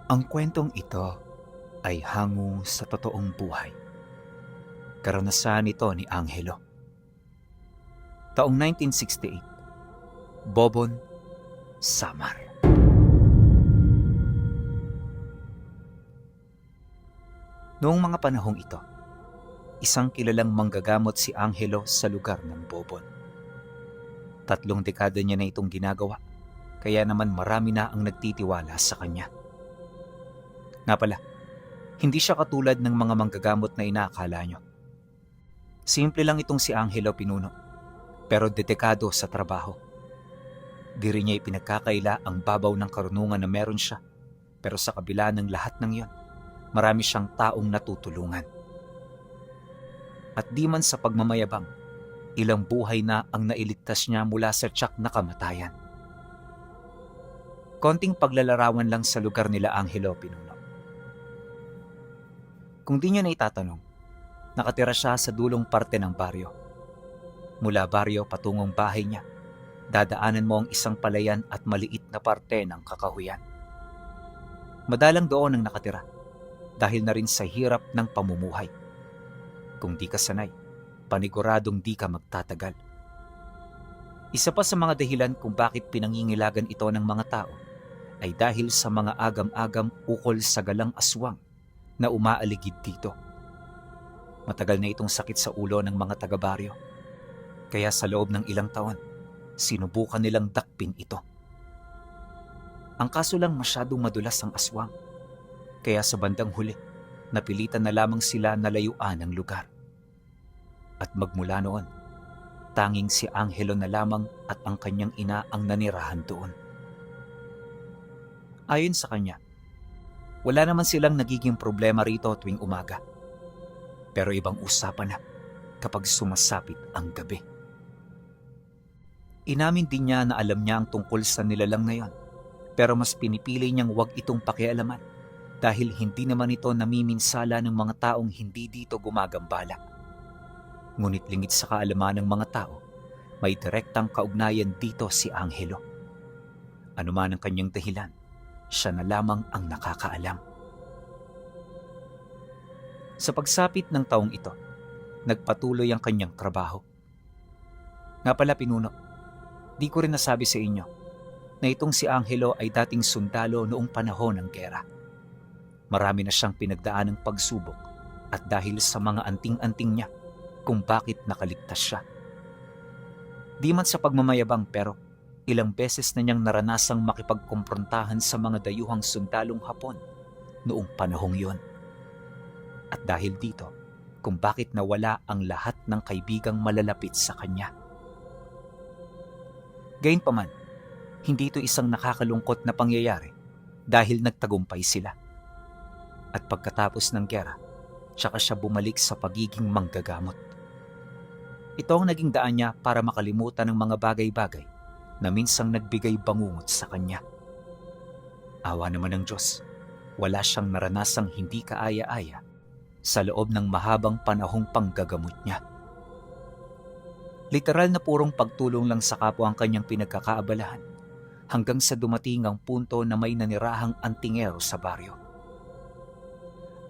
Ang kwentong ito ay hango sa totoong buhay. Karanasan ito ni Angelo. Taong 1968, Bobon, Samar. Noong mga panahong ito, isang kilalang manggagamot si Angelo sa lugar ng Bobon. 3 dekada niya na itong ginagawa, kaya naman marami na ang nagtitiwala sa kanya. Nga pala, hindi siya katulad ng mga manggagamot na inaakala nyo. Simple lang itong si Angelo Pinuno, pero dedikado sa trabaho. Di rin niya ipinagkakaila ang babaw ng karunungan na meron siya, pero sa kabila ng lahat ng yon, marami siyang taong natutulungan. At di man sa pagmamayabang, ilang buhay na ang nailigtas niya mula sa tiyak na kamatayan. Konting paglalarawan lang sa lugar nila Angelo Pinuno. Kung di niyo na itatanong, nakatira siya sa dulong parte ng baryo. Mula baryo patungong bahay niya, dadaanan mo ang isang palayan at maliit na parte ng kakahuyan. Madalang doon ang nakatira dahil na rin sa hirap ng pamumuhay. Kung di ka sanay, paniguradong di ka magtatagal. Isa pa sa mga dahilan kung bakit pinangingilagan ito ng mga tao ay dahil sa mga agam-agam ukol sa galang aswang na umaaligid dito. Matagal na itong sakit sa ulo ng mga taga-baryo, kaya sa loob ng ilang taon, sinubukan nilang dakpin ito. Ang kaso lang masyadong madulas ang aswang, kaya sa bandang huli, napilitan na lamang sila na layuan ang lugar. At magmula noon, tanging si Angelo na lamang at ang kanyang ina ang nanirahan doon. Ayon sa kanya, wala naman silang nagiging problema rito tuwing umaga. Pero ibang usapan na kapag sumasapit ang gabi. Inamin din niya na alam niya ang tungkol sa nilalang na yon, pero mas pinipili niyang wag itong pakialaman dahil hindi naman ito namiminsala ng mga taong hindi dito gumagambala. Ngunit lingid sa kaalaman ng mga tao, may direktang kaugnayan dito si Angelo. Ano man ang kanyang dahilan, siya na lamang ang nakakaalam. Sa pagsapit ng taong ito, nagpatuloy ang kanyang trabaho. Nga pala Pinuno, di ko rin nasabi sa inyo na itong si Angelo ay dating sundalo noong panahon ng gera. Marami na siyang pinagdaan ng pagsubok at dahil sa mga anting-anting niya kung bakit nakaligtas siya. Di man sa pagmamayabang pero ilang beses na niyang naranasang makipagkumprontahan sa mga dayuhang sundalong Hapon noong panahong yon. At dahil dito, kung bakit nawala ang lahat ng kaibigang malalapit sa kanya. Gayunpaman, hindi ito isang nakakalungkot na pangyayari dahil nagtagumpay sila. At pagkatapos ng gera, tsaka siya bumalik sa pagiging manggagamot. Ito ang naging daan niya para makalimutan ng mga bagay-bagay na minsang nagbigay bangungot sa kanya. Awa naman ng Diyos, wala siyang naranasang hindi kaaya-aya sa loob ng mahabang panahong panggagamot niya. Literal na purong pagtulong lang sa kapwa ang kanyang pinagkakaabalahan hanggang sa dumating ang punto na may nanirahang antingero sa baryo.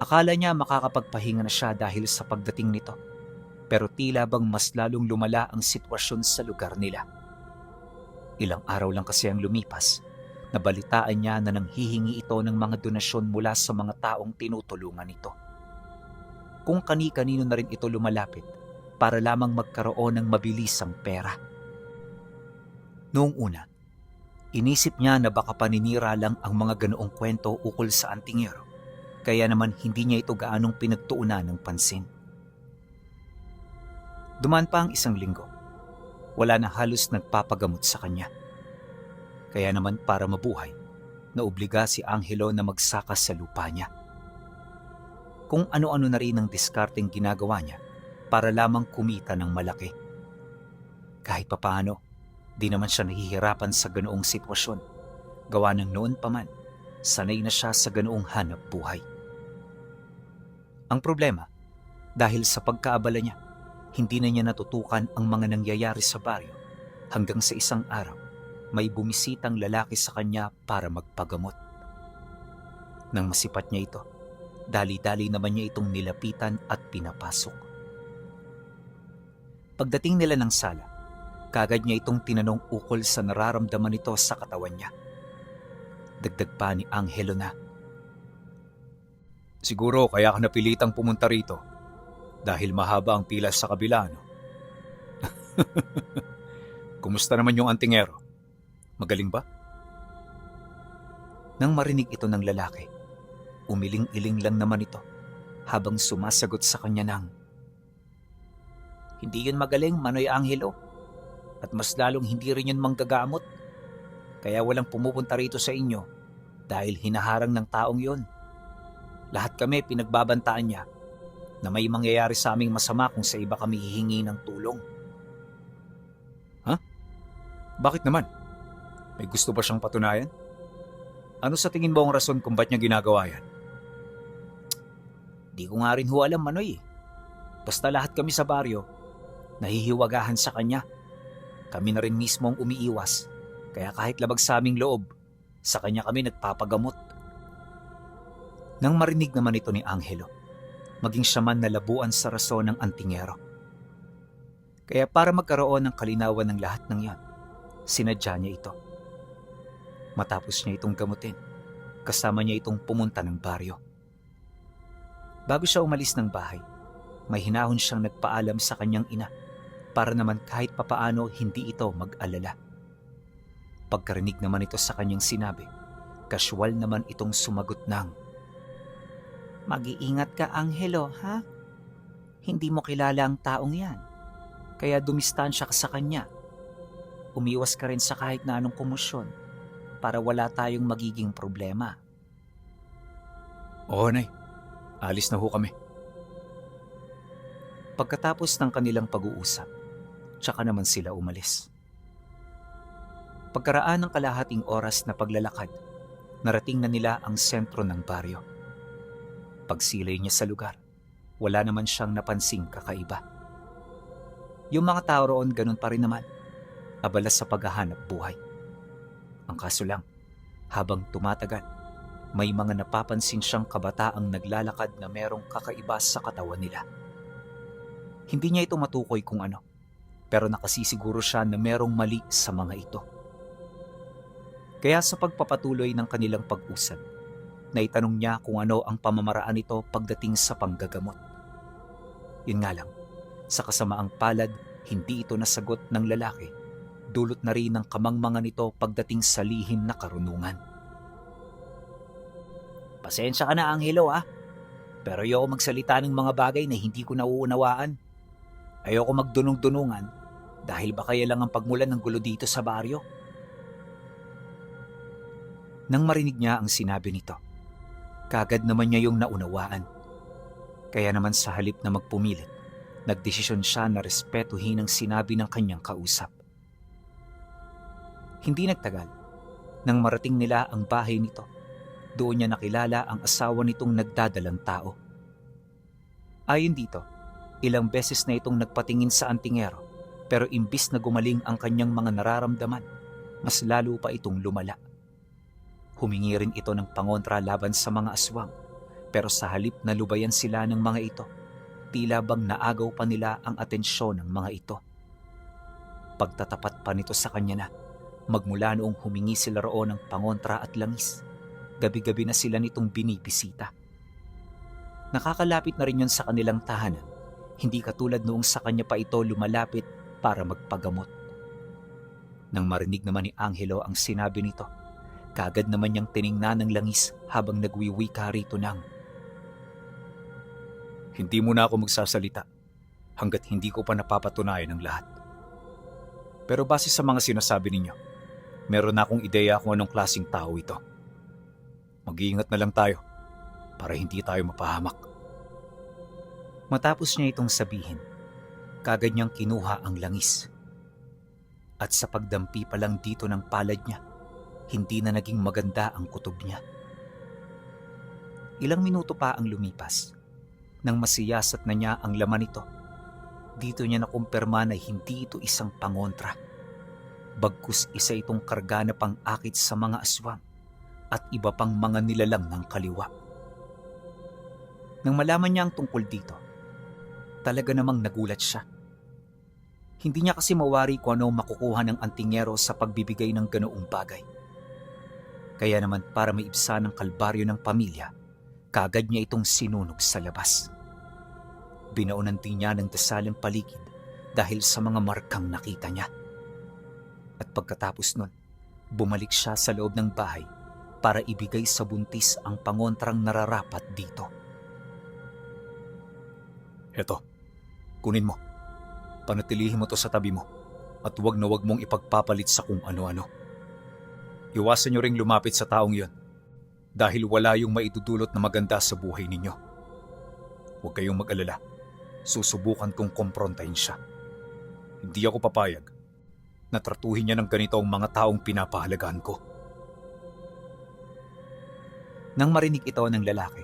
Akala niya makakapagpahinga na siya dahil sa pagdating nito, pero tila bang mas lalong lumala ang sitwasyon sa lugar nila. Ilang araw lang kasi ang lumipas, nabalitaan niya na nanghihingi ito ng mga donasyon mula sa mga taong tinutulungan nito. Kung kani-kanino na rin ito lumalapit para lamang magkaroon ng mabilisang pera. Noong una, inisip niya na baka paninira lang ang mga ganoong kwento ukol sa antingero, kaya naman hindi niya ito gaanong pinagtuunan ng pansin. Dumaan pa ang 1 linggo. Wala na halos nagpapagamot sa kanya. Kaya naman para mabuhay, naobliga si Angelo na magsaka sa lupa niya. Kung ano-ano na rin ang diskarteng ginagawa niya para lamang kumita ng malaki. Kahit papaano, di naman siya nahihirapan sa ganoong sitwasyon. Gawa ng noon pa man, sanay na siya sa ganoong hanap buhay. Ang problema, dahil sa pagkaabala niya, hindi na niya natutukan ang mga nangyayari sa baryo hanggang sa isang araw, may bumisitang lalaki sa kanya para magpagamot. Nang masipat niya ito, dali-dali naman niya itong nilapitan at pinapasok. Pagdating nila ng sala, kagad niya itong tinanong ukol sa nararamdaman nito sa katawan niya. Dagdag pa ni Angelo na, "Siguro kaya ka napilitang pumunta rito dahil mahaba ang pila sa kabila, no?" "Kumusta naman yung antingero? Magaling ba?" Nang marinig ito ng lalaki, umiling-iling lang naman ito habang sumasagot sa kanya ng, "Hindi yun magaling, Manoy Angelo. At mas lalong hindi rin yun manggagamot. Kaya walang pumupunta rito sa inyo dahil hinaharang ng taong yun. Lahat kami pinagbabantaan niya na may mangyayari sa aming masama kung sa iba kami hihingi ng tulong." "Ha? Bakit naman? May gusto ba siyang patunayan? Ano sa tingin mo ang rason kung ba't niya ginagawa yan?" "Di ko nga rin ho alam, Manoy. Basta lahat kami sa baryo nahihiwagahan sa kanya. Kami na rin mismo ang umiiwas, kaya kahit labag sa aming loob, sa kanya kami nagpapagamot." Nang marinig naman ito ni Angelo, maging siya man nalabuan sa rason ng antingero. Kaya para magkaroon ng kalinawan ng lahat ng yan, sinadya niya ito. Matapos niya itong gamutin, kasama niya itong pumunta ng baryo. Bago siya umalis ng bahay, may hinahon siyang nagpaalam sa kanyang ina para naman kahit papaano hindi ito mag-alala. Pagkarinig naman ito sa kanyang sinabi, kasyual naman itong sumagot ng, "Mag-iingat ka, Angelo, ha? Hindi mo kilala ang taong yan, kaya dumistansya ka sa kanya. Umiwas ka rin sa kahit na anong komosyon para wala tayong magiging problema." "Oo, Nay. Alis na ho kami." Pagkatapos ng kanilang pag-uusap, tsaka naman sila umalis. Pagkaraan ng kalahating oras na paglalakad, narating na nila ang sentro ng baryo. Pagsilay niya sa lugar, wala naman siyang napansing kakaiba. Yung mga tao roon ganun pa rin naman, abala sa paghahanap buhay. Ang kaso lang, habang tumatagal, may mga napapansin siyang kabataang naglalakad na merong kakaiba sa katawan nila. Hindi niya ito matukoy kung ano, pero nakasisiguro siya na merong mali sa mga ito. Kaya sa pagpapatuloy ng kanilang pag-usap, naitanong niya kung ano ang pamamaraan nito pagdating sa panggagamot. Yun nga lang, sa kasamaang palad, hindi ito nasagot ng lalaki, dulot na rin ng kamangmangan nito pagdating sa lihim na karunungan. "Pasensya ka na, Angelo, pero ayoko magsalita ng mga bagay na hindi ko nauunawaan. Ayoko magdunong-dunungan dahil baka yan lang ang pagmulan ng gulo dito sa baryo." Nang marinig niya ang sinabi nito, kagad naman niya yung naunawaan. Kaya naman sa halip na magpumilit, nagdesisyon siya na respetuhin ang sinabi ng kanyang kausap. Hindi nagtagal, nang marating nila ang bahay nito, doon niya nakilala ang asawa nitong nagdadalang tao. Ayon dito, ilang beses na itong nagpatingin sa antingero, pero imbis na gumaling ang kanyang mga nararamdaman, mas lalo pa itong lumala. Humingi rin ito ng pangontra laban sa mga aswang, pero sa halip na lubayan sila ng mga ito, tila bang naagaw pa nila ang atensyon ng mga ito. Pagtatapat pa nito sa kanya na, magmula noong humingi sila roon ng pangontra at langis, gabi-gabi na sila nitong binibisita. Nakakalapit na rin yun sa kanilang tahanan, hindi katulad noong sa kanya pa ito lumalapit para magpagamot. Nang marinig naman ni Angelo ang sinabi nito, kagad naman niyang tiningnan ng langis habang nagwiwika rito ng, "Hindi muna ako magsasalita hanggat hindi ko pa napapatunayan ang lahat. Pero base sa mga sinasabi ninyo, meron na akong ideya kung anong klaseng tao ito. Mag-iingat na lang tayo para hindi tayo mapahamak." Matapos niya itong sabihin, kagad niyang kinuha ang langis. At sa pagdampi pa lang dito ng palad niya, hindi na naging maganda ang kutob niya. Ilang minuto pa ang lumipas. Nang masiyasat na niya ang laman nito, dito niya nakumpirma na hindi ito isang pangontra. Bagkus isa itong karga na pang-akit sa mga aswang at iba pang mga nilalang ng kaliwa. Nang malaman niya ang tungkol dito, talaga namang nagulat siya. Hindi niya kasi mawari kung ano makukuha ng antingero sa pagbibigay ng ganoong bagay. Kaya naman para maibsa ng kalbaryo ng pamilya, kaagad niya itong sinunog sa labas. Binaunan din niya ng dasal ang paligid dahil sa mga markang nakita niya. At pagkatapos nun, bumalik siya sa loob ng bahay para ibigay sa buntis ang pangontrang nararapat dito. Eto, kunin mo. Panatilihin mo to sa tabi mo at huwag na huwag mong ipagpapalit sa kung ano-ano. Iwasan niyo ring lumapit sa taong yon dahil wala yung maidudulot na maganda sa buhay ninyo. Huwag kayong mag-alala. Susubukan kong komprontahin siya. Hindi ako papayag na tratuhin niya ng ganito ang mga taong pinapahalagahan ko. Nang marinig ito ng lalaki,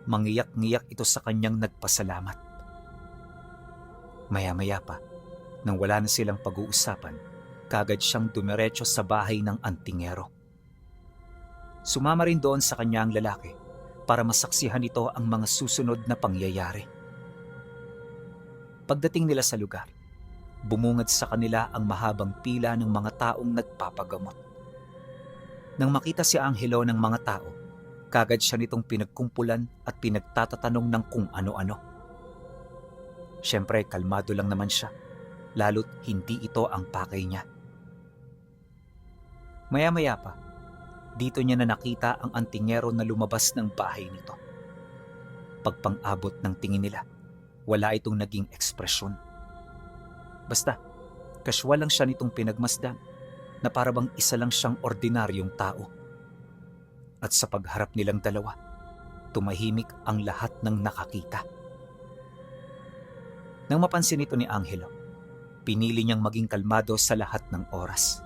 mangiyak-ngiyak ito sa kanyang nagpasalamat. Maya-maya pa, nang wala na silang pag-uusapan, kaagad siyang dumiretso sa bahay ng antingero. Sumama rin doon sa kanya ang lalaki para masaksihan ito ang mga susunod na pangyayari. Pagdating nila sa lugar, bumungad sa kanila ang mahabang pila ng mga taong nagpapagamot. Nang makita si Angelo ng mga tao, kaagad siya nitong pinagkumpulan at pinagtatatanong ng kung ano-ano. Siyempre, kalmado lang naman siya, lalo't hindi ito ang pakay niya. Maya-maya pa, dito niya na nakita ang antingero na lumabas ng bahay nito. Pagpang-abot ng tingin nila, wala itong naging ekspresyon. Basta, kaswal lang siya nitong pinagmasdan na parabang isa lang siyang ordinaryong tao. At sa pagharap nilang dalawa, tumahimik ang lahat ng nakakita. Nang mapansin ito ni Angelo, pinili niyang maging kalmado sa lahat ng oras.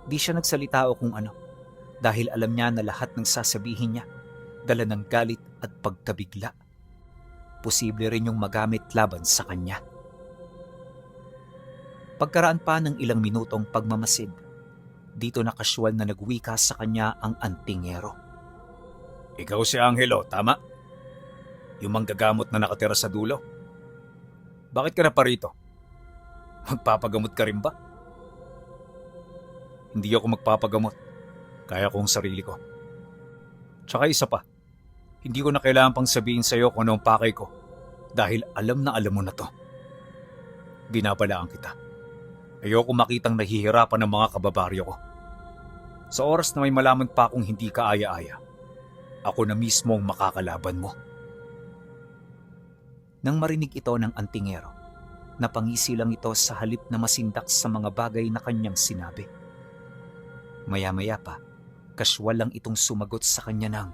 Di siya nagsalita o kung ano dahil alam niya na lahat ng sasabihin niya dala ng galit at pagkabigla. Posible rin yung magamit laban sa kanya. Pagkaraan pa ng ilang minutong pagmamasid, dito na kasyual na nagwika sa kanya ang antingero. Ikaw si Angelo, tama? Yung manggagamot na nakatira sa dulo? Bakit ka na pa rito? Magpapagamot ka rin ba? Hindi ako magpapagamot. Kaya ko ang sarili ko. Tsaka isa pa, hindi ko na kailangan pang sabihin sa'yo kung ano ang pakay ko dahil alam na alam mo na to. Binabalaan kita. Ayoko makitang nahihirapan ng mga kababaryo ko. Sa oras na may malaman pa akong hindi ka aya-aya, ako na mismo ang makakalaban mo. Nang marinig ito ng antingero, napangisi lang ito sa halip na masindak sa mga bagay na kanyang sinabi. Maya-maya pa, kaswal lang itong sumagot sa kanya ng,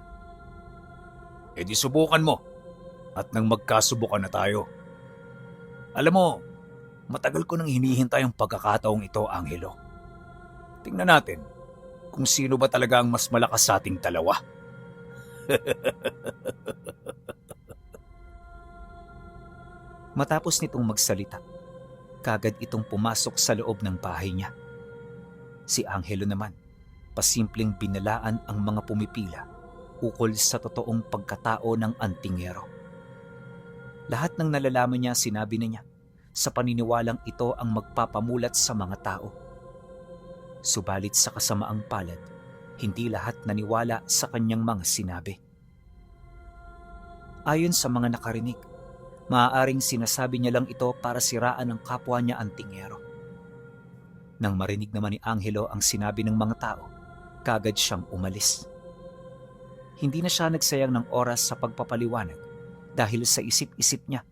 "E di subukan mo, at nang magkasubukan na tayo. Alam mo, matagal ko nang hinihintay ang pagkakataong ito, Angelo. Tingnan natin kung sino ba talaga ang mas malakas sa ating dalawa." Matapos nitong magsalita, kaagad itong pumasok sa loob ng bahay niya. Si Angelo naman, pasimpleng binalaan ang mga pumipila ukol sa totoong pagkatao ng antingero. Lahat ng nalalaman niya sinabi na niya sa paniniwalang ito ang magpapamulat sa mga tao. Subalit sa kasamaang palad, hindi lahat naniwala sa kanyang mga sinabi. Ayon sa mga nakarinig, maaaring sinasabi niya lang ito para siraan ang kapwa niya antingero. Nang marinig naman ni Angelo ang sinabi ng mga tao, kaagad siyang umalis. Hindi na siya nagsayang ng oras sa pagpapaliwanag dahil sa isip-isip niya,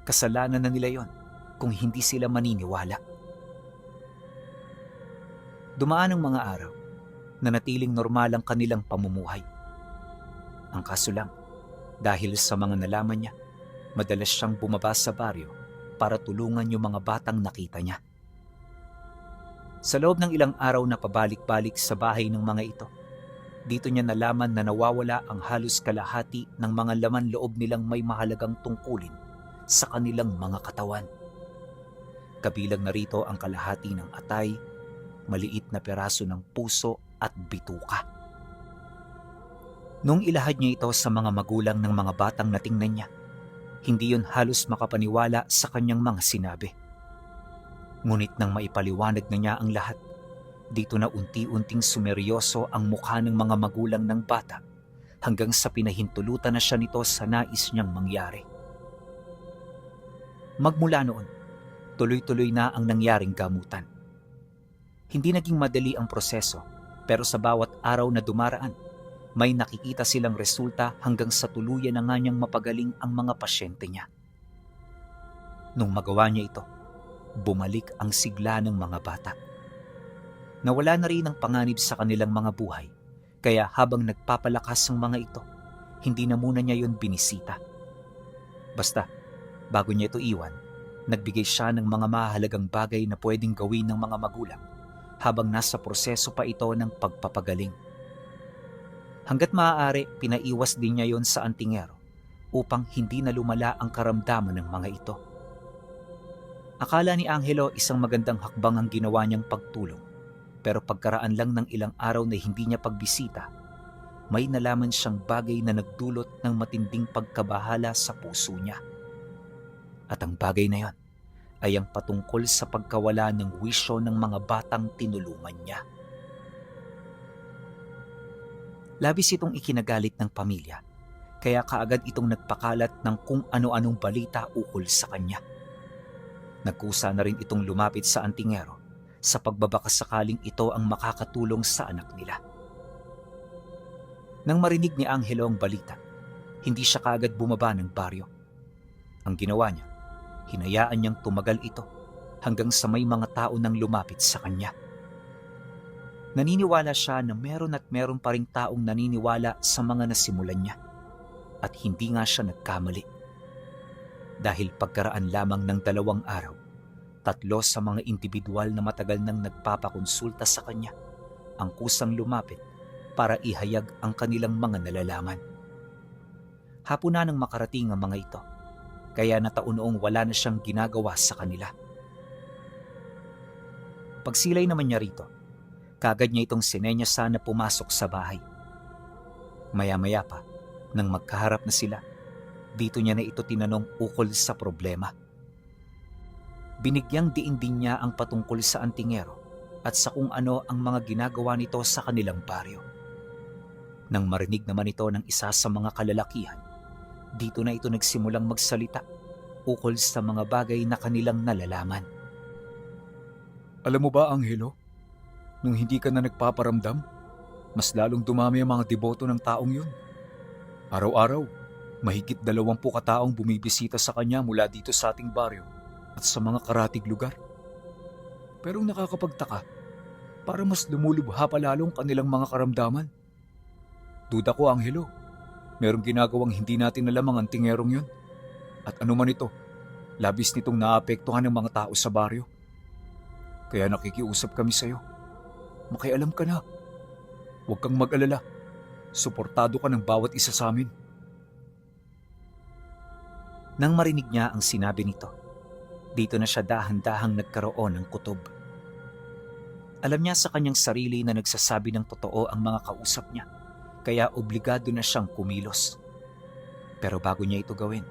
kasalanan na nila yon kung hindi sila maniniwala. Dumaan ang mga araw, nanatiling normal ang kanilang pamumuhay. Ang kaso lang, dahil sa mga nalaman niya, madalas siyang bumaba sa baryo para tulungan yung mga batang nakita niya. Sa loob ng ilang araw na pabalik-balik sa bahay ng mga ito, dito niya nalaman na nawawala ang halos kalahati ng mga laman loob nilang may mahalagang tungkulin sa kanilang mga katawan. Kabilang na rito ang kalahati ng atay, maliit na peraso ng puso at bituka. Nung ilahad niya ito sa mga magulang ng mga batang natingnan niya, hindi yun halos makapaniwala sa kanyang mga sinabi. Ngunit nang maipaliwanag na niya ang lahat, dito na unti-unting sumeryoso ang mukha ng mga magulang ng bata hanggang sa pinahintulutan na siya nito sa nais niyang mangyari. Magmula noon, tuloy-tuloy na ang nangyaring gamutan. Hindi naging madali ang proseso, pero sa bawat araw na dumaraan, may nakikita silang resulta hanggang sa tuluyan na nga niyang mapagaling ang mga pasyente niya. Nung magawa niya ito, bumalik ang sigla ng mga bata. Nawala na rin ang panganib sa kanilang mga buhay, kaya habang nagpapalakas ang mga ito, hindi na muna niya yon binisita. Basta, bago niya ito iwan, nagbigay siya ng mga mahalagang bagay na pwedeng gawin ng mga magulang habang nasa proseso pa ito ng pagpapagaling. Hanggat maaari, pinaiwas din niya yon sa antingero upang hindi na lumala ang karamdaman ng mga ito. Akala ni Angelo isang magandang hakbang ang ginawa niyang pagtulong, pero pagkaraan lang ng ilang araw na hindi niya pagbisita, may nalaman siyang bagay na nagdulot ng matinding pagkabahala sa puso niya. At ang bagay na yon ay ang patungkol sa pagkawala ng wisyo ng mga batang tinulungan niya. Labis itong ikinagalit ng pamilya, kaya kaagad itong nagpakalat ng kung ano-anong balita ukol sa kanya. Nagkusa na rin itong lumapit sa antingero sa pagbabakasakaling ito ang makakatulong sa anak nila. Nang marinig ni Angelo ang balita, hindi siya kaagad bumaba ng baryo. Ang ginawa niya, hinayaan niyang tumagal ito hanggang sa may mga tao nang lumapit sa kanya. Naniniwala siya na meron pa ring taong naniniwala sa mga nasimulan niya at hindi nga siya nagkamali. Dahil pagkaraan lamang ng 2 araw, 3 sa mga individual na matagal nang nagpapakonsulta sa kanya ang kusang lumapit para ihayag ang kanilang mga nalalaman. Hapon na nang makarating ang mga ito, kaya nataon-noong wala na siyang ginagawa sa kanila. Pagsilay naman niya rito, kagad niya itong sinenyasa na pumasok sa bahay. Maya-maya pa, nang magkaharap na sila, dito niya na ito tinanong ukol sa problema. Binigyang diin din niya ang patungkol sa antingero at sa kung ano ang mga ginagawa nito sa kanilang baryo. Nang marinig naman ito ng isa sa mga kalalakihan, dito na ito nagsimulang magsalita ukol sa mga bagay na kanilang nalalaman. Alam mo ba, Angelo? Nung hindi ka na nagpaparamdam, mas lalong dumami ang mga deboto ng taong yun. Araw-araw, mahigit 20 kataong bumibisita sa kanya mula dito sa ating baryo at sa mga karatig lugar. Pero nakakapagtaka, para mas lumulubha pa lalong kanilang mga karamdaman. Duda ko, Angelo, merong ginagawang hindi natin alam ang antingerong yun. At ano man ito, labis nitong naapektuhan ng mga tao sa baryo. Kaya nakikiusap kami sa'yo. Makialam ka na. Huwag kang mag-alala. Suportado ka ng bawat isa sa amin. Nang marinig niya ang sinabi nito, dito na siya dahan-dahang nagkaroon ng kutob. Alam niya sa kanyang sarili na nagsasabi ng totoo ang mga kausap niya, kaya obligado na siyang kumilos. Pero bago niya ito gawin,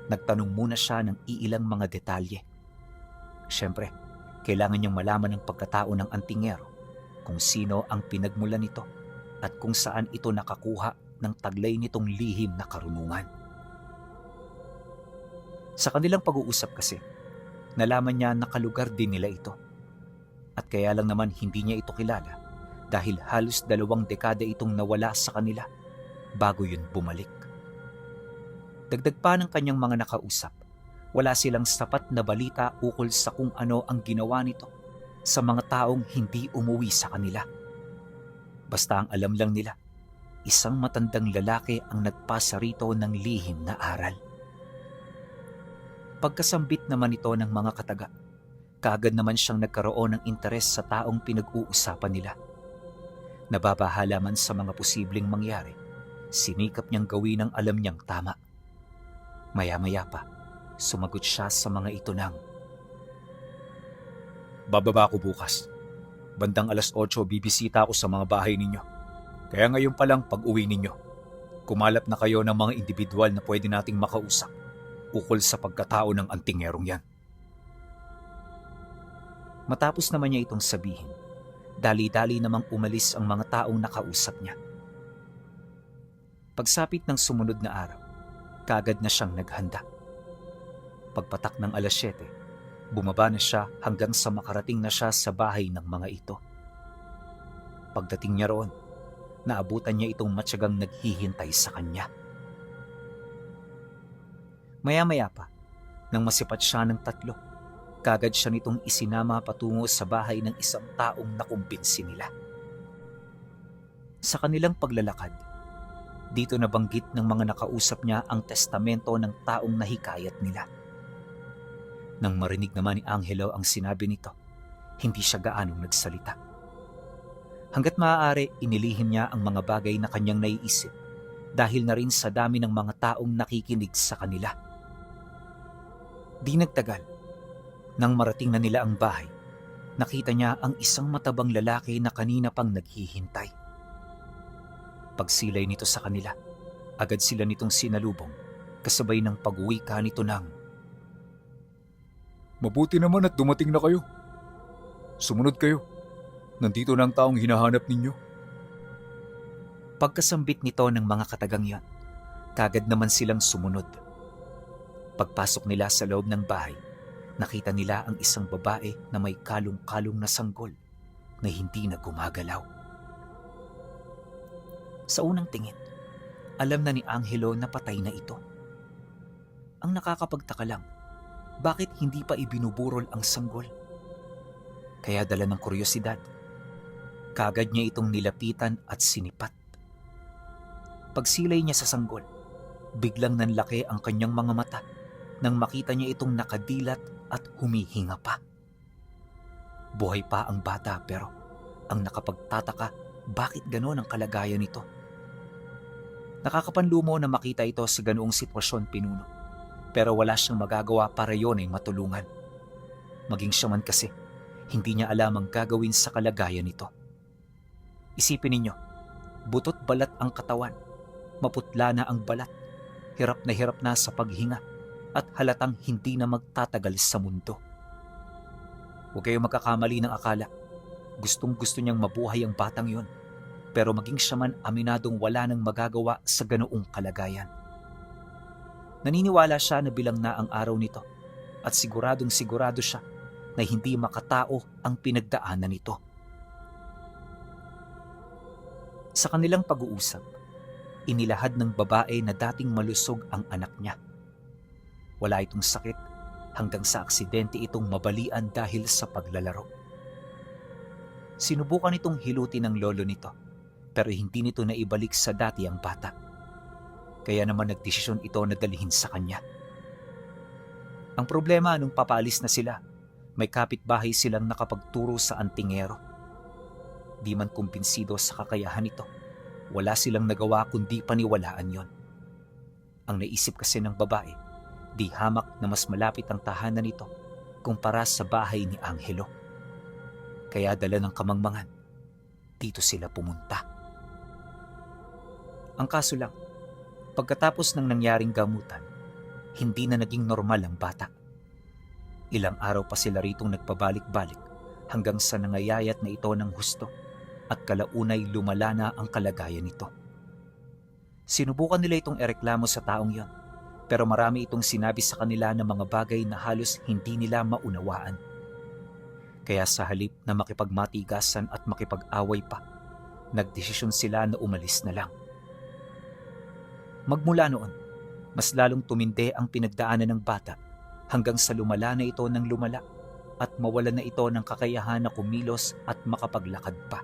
nagtanong muna siya ng iilang mga detalye. Siyempre, kailangan niyang malaman ang pagkatao ng antingero, kung sino ang pinagmulan nito at kung saan ito nakakuha ng taglay nitong lihim na karunungan. Sa kanilang pag-uusap kasi, nalaman niya na kalugar din nila ito. At kaya lang naman hindi niya ito kilala dahil halos 2 dekada itong nawala sa kanila bago yun bumalik. Dagdag pa ng kanyang mga nakausap, wala silang sapat na balita ukol sa kung ano ang ginawa nito sa mga taong hindi umuwi sa kanila. Basta ang alam lang nila, isang matandang lalaki ang nagpasa rito ng lihim na aral. Pagkasambit naman ito ng mga kataga, kaagad naman siyang nagkaroon ng interes sa taong pinag-uusapan nila. Nababahala man sa mga posibleng mangyari, sinikap niyang gawin ang alam niyang tama. Maya-maya pa, sumagot siya sa mga ito ng, Bababa ako bukas. Bandang alas 8 bibisita ako sa mga bahay ninyo. Kaya ngayon pa lang pag-uwi ninyo, kumalap na kayo ng mga individual na pwede nating makausap ukol sa pagkatao ng antingerong yan. Matapos naman niya itong sabihin, dali-dali namang umalis ang mga taong nakausap niya. Pagsapit ng sumunod na araw, kaagad na siyang naghanda. Pagpatak ng alas 7, bumaba na siya hanggang sa makarating na siya sa bahay ng mga ito. Pagdating niya roon, naabutan niya itong matyagang naghihintay sa kanya. Maya-maya pa, nang masipat siya ng 3, kaagad siya nitong isinama patungo sa bahay ng isang taong nakumbinsi nila. Sa kanilang paglalakad, dito nabanggit ng mga nakausap niya ang testamento ng taong nahikayat nila. Nang marinig naman ni Angelo ang sinabi nito, hindi siya gaanong nagsalita. Hanggat maaari, inilihim niya ang mga bagay na kanyang naiisip dahil na rin sa dami ng mga taong nakikinig sa kanila. Di nagtagal, nang marating na nila ang bahay, nakita niya ang isang matabang lalaki na kanina pang naghihintay. Pagsilay nito sa kanila, agad sila nitong sinalubong kasabay ng pag-uwika nito ng, Mabuti naman at dumating na kayo. Sumunod kayo. Nandito na ang taong hinahanap ninyo. Pagkasambit nito ng mga katagang yon, kagad naman silang sumunod. Pagpasok nila sa loob ng bahay, nakita nila ang isang babae na may kalong-kalong na sanggol na hindi na gumagalaw. Sa unang tingin, alam na ni Angelo na patay na ito. Ang nakakapagtaka lang, bakit hindi pa ibinuburol ang sanggol? Kaya dala ng kuryosidad, kagad niya itong nilapitan at sinipat. Pagsilay niya sa sanggol, biglang nanlaki ang kanyang mga mata nang makita niya itong nakadilat at humihinga pa. Buhay pa ang bata pero ang nakapagtataka, bakit gano'n ang kalagayan nito? Nakakapanlumo na makita ito sa ganoong sitwasyon, pinuno, pero wala siyang magagawa para yon ay matulungan. Maging siya man kasi, hindi niya alam ang gagawin sa kalagayan nito. Isipin ninyo, butot balat ang katawan, maputla na ang balat, hirap na sa paghinga, at halatang hindi na magtatagal sa mundo. Huwag kayong magkakamali ng akala. Gustong-gusto niyang mabuhay ang batang yon, pero maging siya man aminadong wala nang magagawa sa ganoong kalagayan. Naniniwala siya na bilang na ang araw nito at siguradong sigurado siya na hindi makatao ang pinagdaanan nito. Sa kanilang pag-uusap, inilahad ng babae na dating malusog ang anak niya. Wala itong sakit hanggang sa aksidente itong mabalian dahil sa paglalaro. Sinubukan itong hilutin ng lolo nito pero hindi nito naibalik sa dati ang bata. Kaya naman nagdesisyon ito na dalhin sa kanya. Ang problema nung papaalis na sila, may kapitbahay silang nakapagturo sa antingero. Di man kumbinsido sa kakayahan nito, wala silang nagawa kundi paniwalaan yon. Ang naisip kasi ng babae, di hamak na mas malapit ang tahanan nito kumpara sa bahay ni Angelo. Kaya dala ng kamangmangan, dito sila pumunta. Ang kaso lang, pagkatapos ng nangyaring gamutan, hindi na naging normal ang bata. Ilang araw pa sila ritong nagpabalik-balik hanggang sa nangayayat na ito ng husto at kalaunay lumala na ang kalagayan nito. Sinubukan nila itong ereklamo sa taong yon, pero marami itong sinabi sa kanila ng mga bagay na halos hindi nila maunawaan. Kaya sa halip na makipagmatigasan at makipag-away pa, nagdesisyon sila na umalis na lang. Magmula noon, mas lalong tumindi ang pinagdaanan ng bata hanggang sa lumala na ito ng lumala at mawala na ito ng kakayahan na kumilos at makapaglakad pa.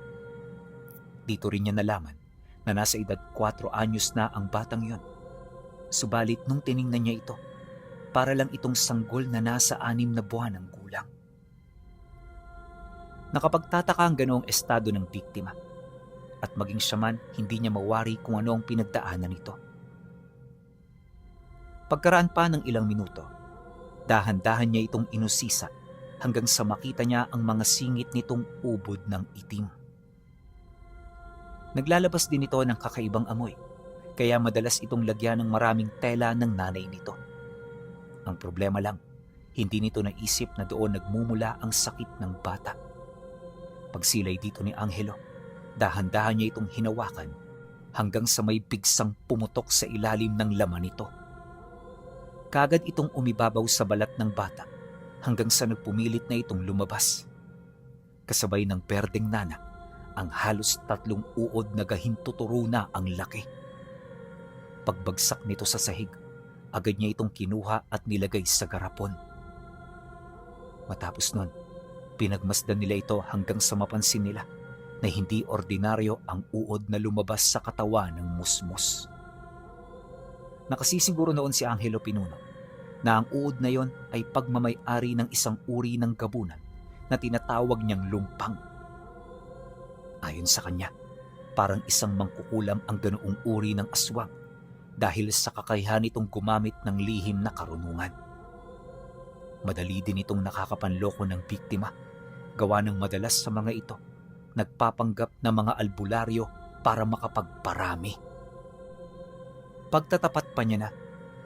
Dito rin niya nalaman na nasa edad 4 anyos na ang batang yon. Subalit nung tiningnan niya ito, para lang itong sanggol na nasa 6 na buwan ng gulang. Nakapagtataka ang ganoong estado ng biktima at maging siya man hindi niya mawari kung ano ang pinagdaanan nito. Pagkaraan pa ng ilang minuto, dahan-dahan niya itong inusisa hanggang sa makita niya ang mga singit nitong ubod ng itim. Naglalabas din ito ng kakaibang amoy, kaya madalas itong lagyan ng maraming tela ng nanay nito. Ang problema lang, hindi nito naisip na doon nagmumula ang sakit ng bata. Pagsilay dito ni Angelo, dahan-dahan niya itong hinawakan hanggang sa may bigsang pumutok sa ilalim ng laman nito. Kagad itong umibabaw sa balat ng bata hanggang sa nagpumilit na itong lumabas. Kasabay ng berdeng nana, ang halos 3 uod na gahintuturo na ang laki. Pagbagsak nito sa sahig, agad niya itong kinuha at nilagay sa garapon. Matapos nun, pinagmasdan nila ito hanggang sa mapansin nila na hindi ordinaryo ang uod na lumabas sa katawan ng musmus. Nakasisiguro noon si Angelo Pinuno na ang uod na yon ay pagmamay-ari ng isang uri ng gabunan na tinatawag niyang lumpang. Ayon sa kanya, parang isang mangkukulam ang ganoong uri ng aswang dahil sa kakayahan nitong gumamit ng lihim na karunungan. Madali din itong nakakapanloko ng biktima, gawa ng madalas sa mga ito nagpapanggap na mga albularyo para makapagparami. Pagtatapat pa niya na,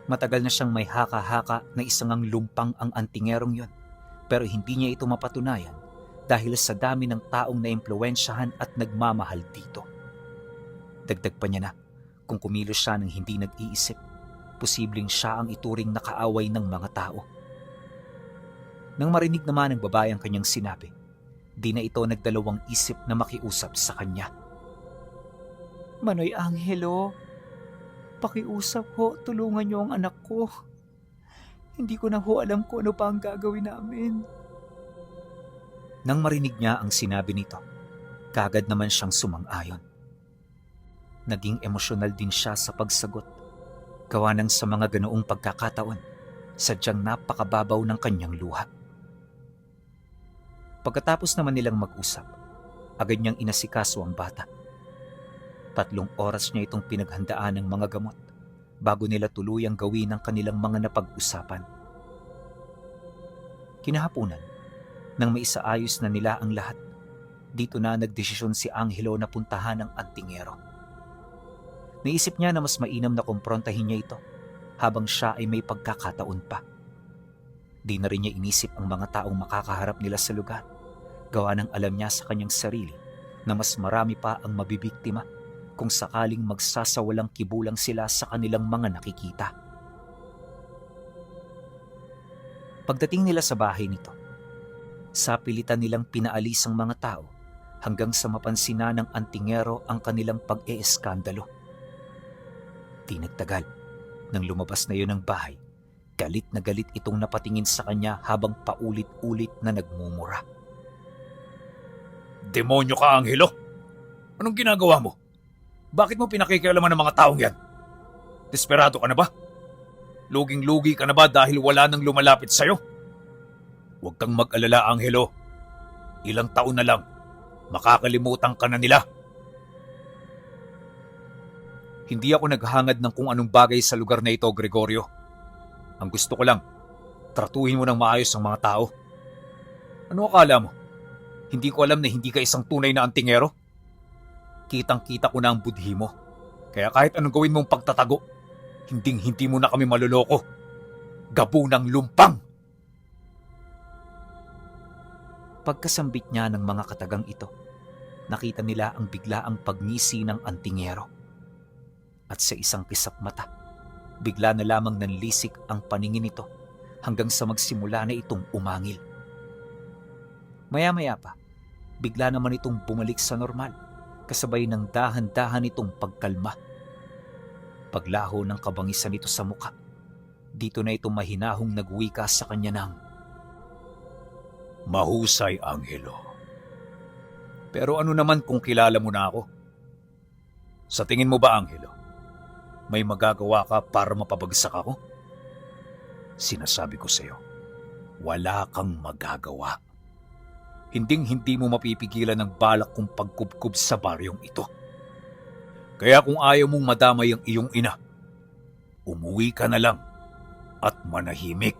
matagal na siyang may haka-haka na isang lumpang ang antingerong yon, pero hindi niya ito mapatunayan dahil sa dami ng taong naimpluwensyahan at nagmamahal dito. Dagdag pa niya na, kung kumilos siya ng hindi nag-iisip, posibleng siya ang ituring na kaaway ng mga tao. Nang marinig naman ng babae ang kanyang sinabi, di na ito nagdalawang isip na makiusap sa kanya. Manoy Angelo, pakiusap ho, tulungan niyo ang anak ko. Hindi ko na ho alam kung ano pa ang gagawin namin. Nang marinig niya ang sinabi nito, kagad naman siyang sumang-ayon. Naging emosyonal din siya sa pagsagot, gawa ng sa mga ganoong pagkakataon, sadyang napakababaw ng kanyang luha. Pagkatapos naman nilang mag-usap, agad niyang inasikaso ang bata. 3 oras niya itong pinaghandaan ng mga gamot bago nila tuluyang gawin ang kanilang mga napag-usapan. Kinahaponan, nang maisaayos na nila ang lahat, dito na nagdesisyon si Angelo na puntahan ang antingero. Naisip niya na mas mainam na kumprontahin niya ito habang siya ay may pagkakataon pa. Di na rin niya inisip ang mga taong makakaharap nila sa lugar, gawa ng alam niya sa kanyang sarili na mas marami pa ang mabibiktima kung sakaling magsasawalang kibulang sila sa kanilang mga nakikita. Pagdating nila sa bahay nito, sapilitan nilang pinaalis ang mga tao hanggang sa mapansina ng antingero ang kanilang pag-eeskandalo. Di nagtagal, nang lumabas na yun ng bahay, galit na galit itong napatingin sa kanya habang paulit-ulit na nagmumura. Demonyo ka, Angelo! Anong ginagawa mo? Bakit mo pinakikialaman ng mga taong yan? Desperado ka na ba? Luging-lugi ka na ba dahil wala nang lumalapit sa'yo? Huwag kang mag-alala, Angelo. Ilang taon na lang, makakalimutan ka na nila. Hindi ako naghangad ng kung anong bagay sa lugar na ito, Gregorio. Ang gusto ko lang, tratuhin mo ng maayos ang mga tao. Ano akala mo? Hindi ko alam na hindi ka isang tunay na antingero? Kitang-kita ko na ang budhi mo. Kaya kahit anong gawin mong pagtatago, hinding-hindi mo na kami maluloko. Gabunang lumpang! Pagkasambit niya ng mga katagang ito, nakita nila ang biglaang pagngisi ng antingero. At sa isang kisap mata, bigla na lamang nanlisik ang paningin nito hanggang sa magsimula na itong umangil. Maya-maya pa, bigla naman itong bumalik sa normal, kasabay ng dahan-dahan itong pagkalma. Paglaho ng kabangisan nito sa muka, dito na itong mahinahong nagwika sa kanya ng, Mahusay, Angelo. Pero ano naman kung kilala mo na ako? Sa tingin mo ba, Angelo, may magagawa ka para mapabagsak ako? Sinasabi ko sa'yo, wala kang magagawa. Hinding-hindi mo mapipigilan ang balak kong pagkubkob sa baryong ito. Kaya kung ayaw mong madamay ang iyong ina, umuwi ka na lang at manahimik.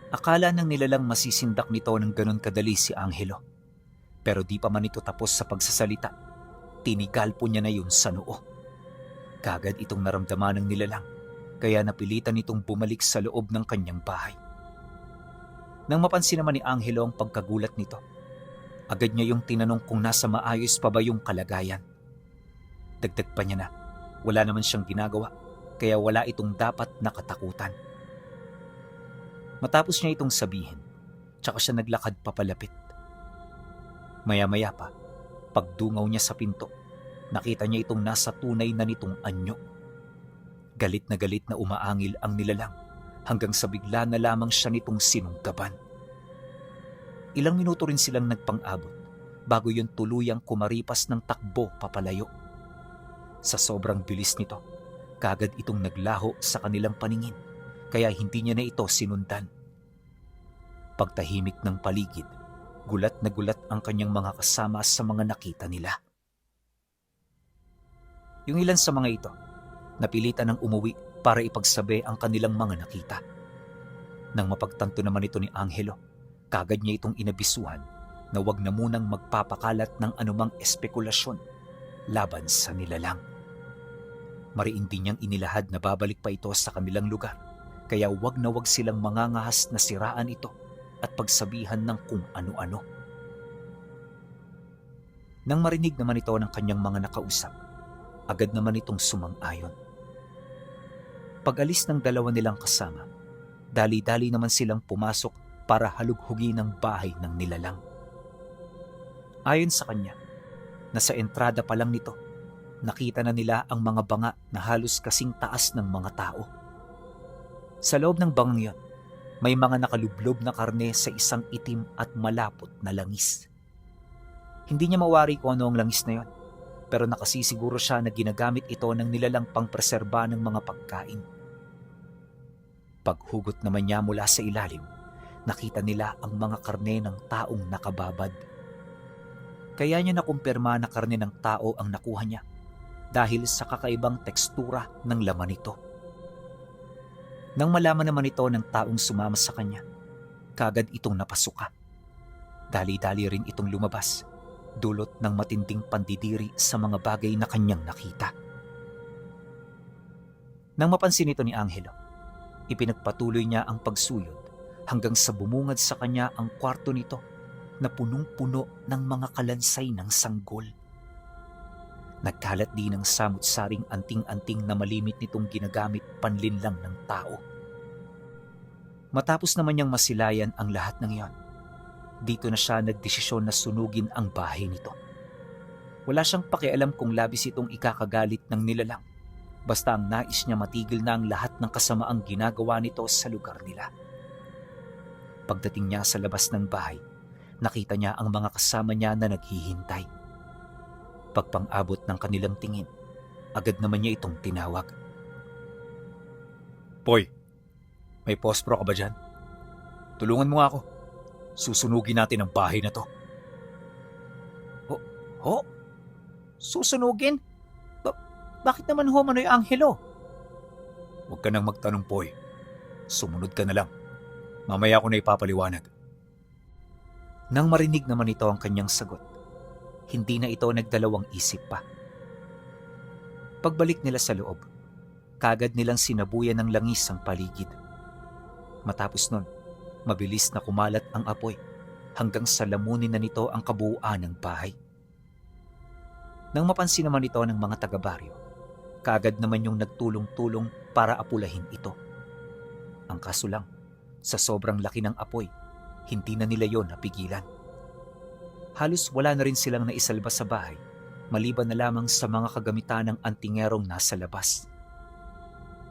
Akala ng nilalang masisindak nito ng ganun kadali si Angelo. Pero di pa man ito tapos sa pagsasalita, tinigal po niya na yun sa noo. Kagad itong naramdaman ng nilalang, kaya napilitan itong bumalik sa loob ng kanyang bahay. Nang mapansin naman ni Angelo ang pagkagulat nito, agad niya yung tinanong kung nasa maayos pa ba yung kalagayan. Dagdag pa niya na, wala naman siyang ginagawa, kaya wala itong dapat nakatakutan. Matapos niya itong sabihin, tsaka siya naglakad papalapit. Maya-maya pa, pagdungaw niya sa pinto, nakita niya itong nasa tunay na nitong anyo. Galit na umaangil ang nilalang hanggang sa bigla na lamang siya nitong sinunggaban. Ilang minuto rin silang nagpang-abot bago yun tuluyang kumaripas ng takbo papalayo. Sa sobrang bilis nito, kagad itong naglaho sa kanilang paningin, kaya hindi niya na ito sinundan. Pagtahimik ng paligid, gulat na gulat ang kanyang mga kasama sa mga nakita nila. Yung ilan sa mga ito, napilitan ng umuwi para ipagsabi ang kanilang mga nakita. Nang mapagtanto naman ito ni Angelo, kagad niya itong inabisuhan na wag na munang magpapakalat ng anumang espekulasyon laban sa nilalang. Mariin din niyang inilahad na babalik pa ito sa kanilang lugar, kaya wag na wag silang mangangahas na siraan ito at pagsabihan ng kung ano-ano. Nang marinig naman ito ng kanyang mga nakausap, agad naman itong sumang-ayon. Pag-alis ng dalawa nilang kasama, dali-dali naman silang pumasok para halughugin ang bahay ng nilalang. Ayon sa kanya, nasa entrada pa lang nito, nakita na nila ang mga banga na halos kasing taas ng mga tao. Sa loob ng bangang yon, may mga nakalublob na karne sa isang itim at malapot na langis. Hindi niya mawari kung ano ang langis na yon, pero nakasisiguro siya na ginagamit ito ng nilalang pangpreserba ng mga pagkain. Paghugot naman niya mula sa ilalim, nakita nila ang mga karne ng taong nakababad. Kaya niya nakumpirma na karne ng tao ang nakuha niya dahil sa kakaibang tekstura ng laman nito. Nang malaman naman ito ng taong sumama sa kanya, kagad itong napasuka. Dali-dali rin itong lumabas, dulot ng matinding pandidiri sa mga bagay na kanyang nakita. Nang mapansin ito ni Angelo, ipinagpatuloy niya ang pagsuyod hanggang sa bumungad sa kanya ang kwarto nito na punong-puno ng mga kalansay ng sanggol. Nagkalat din ng samut-saring anting-anting na malimit nitong ginagamit panlinlang ng tao. Matapos naman niyang masilayan ang lahat ng iyon, dito na siya nagdesisyon na sunugin ang bahay nito. Wala siyang pakialam kung labis itong ikakagalit ng nilalang, basta ang nais niya matigil na ang lahat ng kasamaang ginagawa nito sa lugar nila. Pagdating niya sa labas ng bahay, nakita niya ang mga kasama niya na naghihintay. Pagpang-abot ng kanilang tingin, agad naman niya itong tinawag. Poy, may pospro ka ba dyan? Tulungan mo nga ako. Susunugin natin ang bahay na to. Ho? Susunugin? Bakit naman ho Manoy Angelo? Huwag ka nang magtanong, Poy. Sumunod ka na lang. Mamaya ko na ipapaliwanag. Nang marinig naman ito ang kanyang sagot, hindi na ito nagdalawang isip pa. Pagbalik nila sa loob, kagad nilang sinabuyan ng langis ang paligid. Matapos nun, mabilis na kumalat ang apoy hanggang sa lamunin na nito ang kabuuan ng bahay. Nang mapansin naman ito ng mga taga-baryo, kagad naman yung nagtulong-tulong para apulahin ito. Ang kaso lang, sa sobrang laki ng apoy, hindi na nila yon napigilan. Halos wala na rin silang naisalba sa bahay, maliban na lamang sa mga kagamitan ng antingerong nasa labas.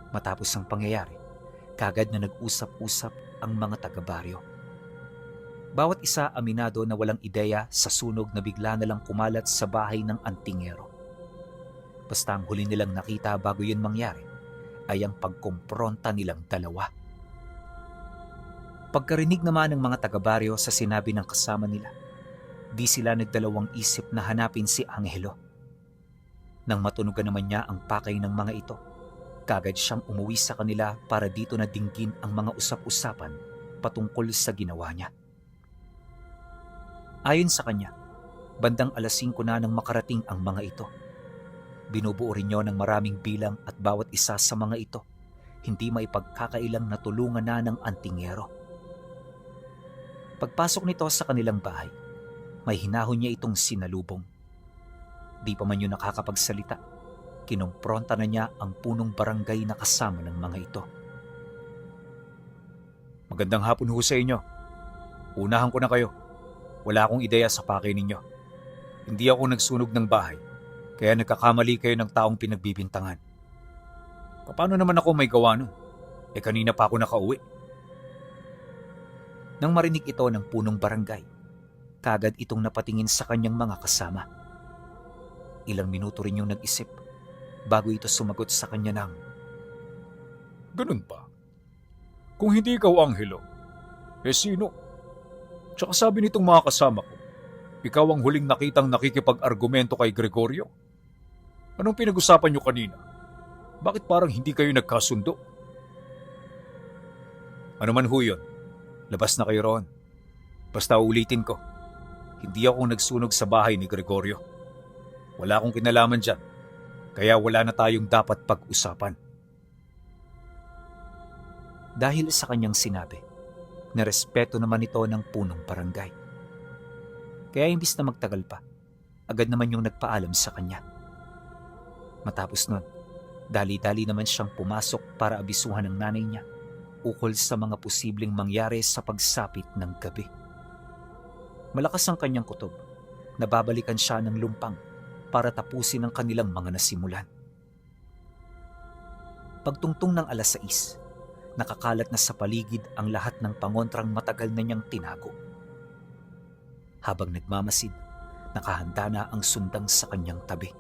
Matapos ang pangyayari, kagad na nag-usap-usap ang mga taga-baryo. Bawat isa aminado na walang ideya sa sunog na bigla na lang kumalat sa bahay ng antingero. Basta ang huli nilang nakita bago yun mangyari ay ang pagkumpronta nilang dalawa. Pagkarinig naman ng mga taga-baryo sa sinabi ng kasama nila, di sila nagdalawang isip na hanapin si Angelo. Nang matunugan naman niya ang pakay ng mga ito, kagad siyang umuwi sa kanila para dito na dinggin ang mga usap-usapan patungkol sa ginawa niya. Ayon sa kanya, bandang 5:00 na nang makarating ang mga ito. Binubuo rin niyo ng maraming bilang at bawat isa sa mga ito hindi maipagkakailang natulungan na ng antingero. Pagpasok nito sa kanilang bahay, may hinahon niya itong sinalubong. Di pa man yun nakakapagsalita, kinompronta na niya ang punong barangay na kasama ng mga ito. Magandang hapon ho sa inyo. Unahan ko na kayo. Wala akong ideya sa pakay ninyo. Hindi ako nagsunog ng bahay, kaya nagkakamali kayo ng taong pinagbibintangan. Paano naman ako may gawa nun? Kanina pa ako nakauwi. Nang marinig ito ng punong barangay, kagad itong napatingin sa kanyang mga kasama. Ilang minuto rin yung nag-isip bago ito sumagot sa kanya ng, Ganun pa. Kung hindi ikaw, Angelo, sino? Tsaka sabi nitong mga kasama ko, ikaw ang huling nakitang nakikipag-argumento kay Gregorio. Anong pinag-usapan niyo kanina? Bakit parang hindi kayo nagkasundo? Ano man ho yun, labas na kayo roon. Basta ulitin ko, hindi ako nagsunog sa bahay ni Gregorio. Wala akong kinalaman dyan, kaya wala na tayong dapat pag-usapan. Dahil sa kanyang sinabi, narespeto naman ito ng punong barangay. Kaya imbis na magtagal pa, agad naman yung nagpaalam sa kanya. Matapos nun, dali-dali naman siyang pumasok para abisuhan ng nanay niya ukol sa mga posibleng mangyari sa pagsapit ng gabi. Malakas ang kanyang kutob, nababalikan siya ng lumpang para tapusin ang kanilang mga nasimulan. Pagtungtong ng 6:00, nakakalat na sa paligid ang lahat ng pangontrang matagal na niyang tinago. Habang nagmamasid, nakahanda na ang sundang sa kanyang tabi.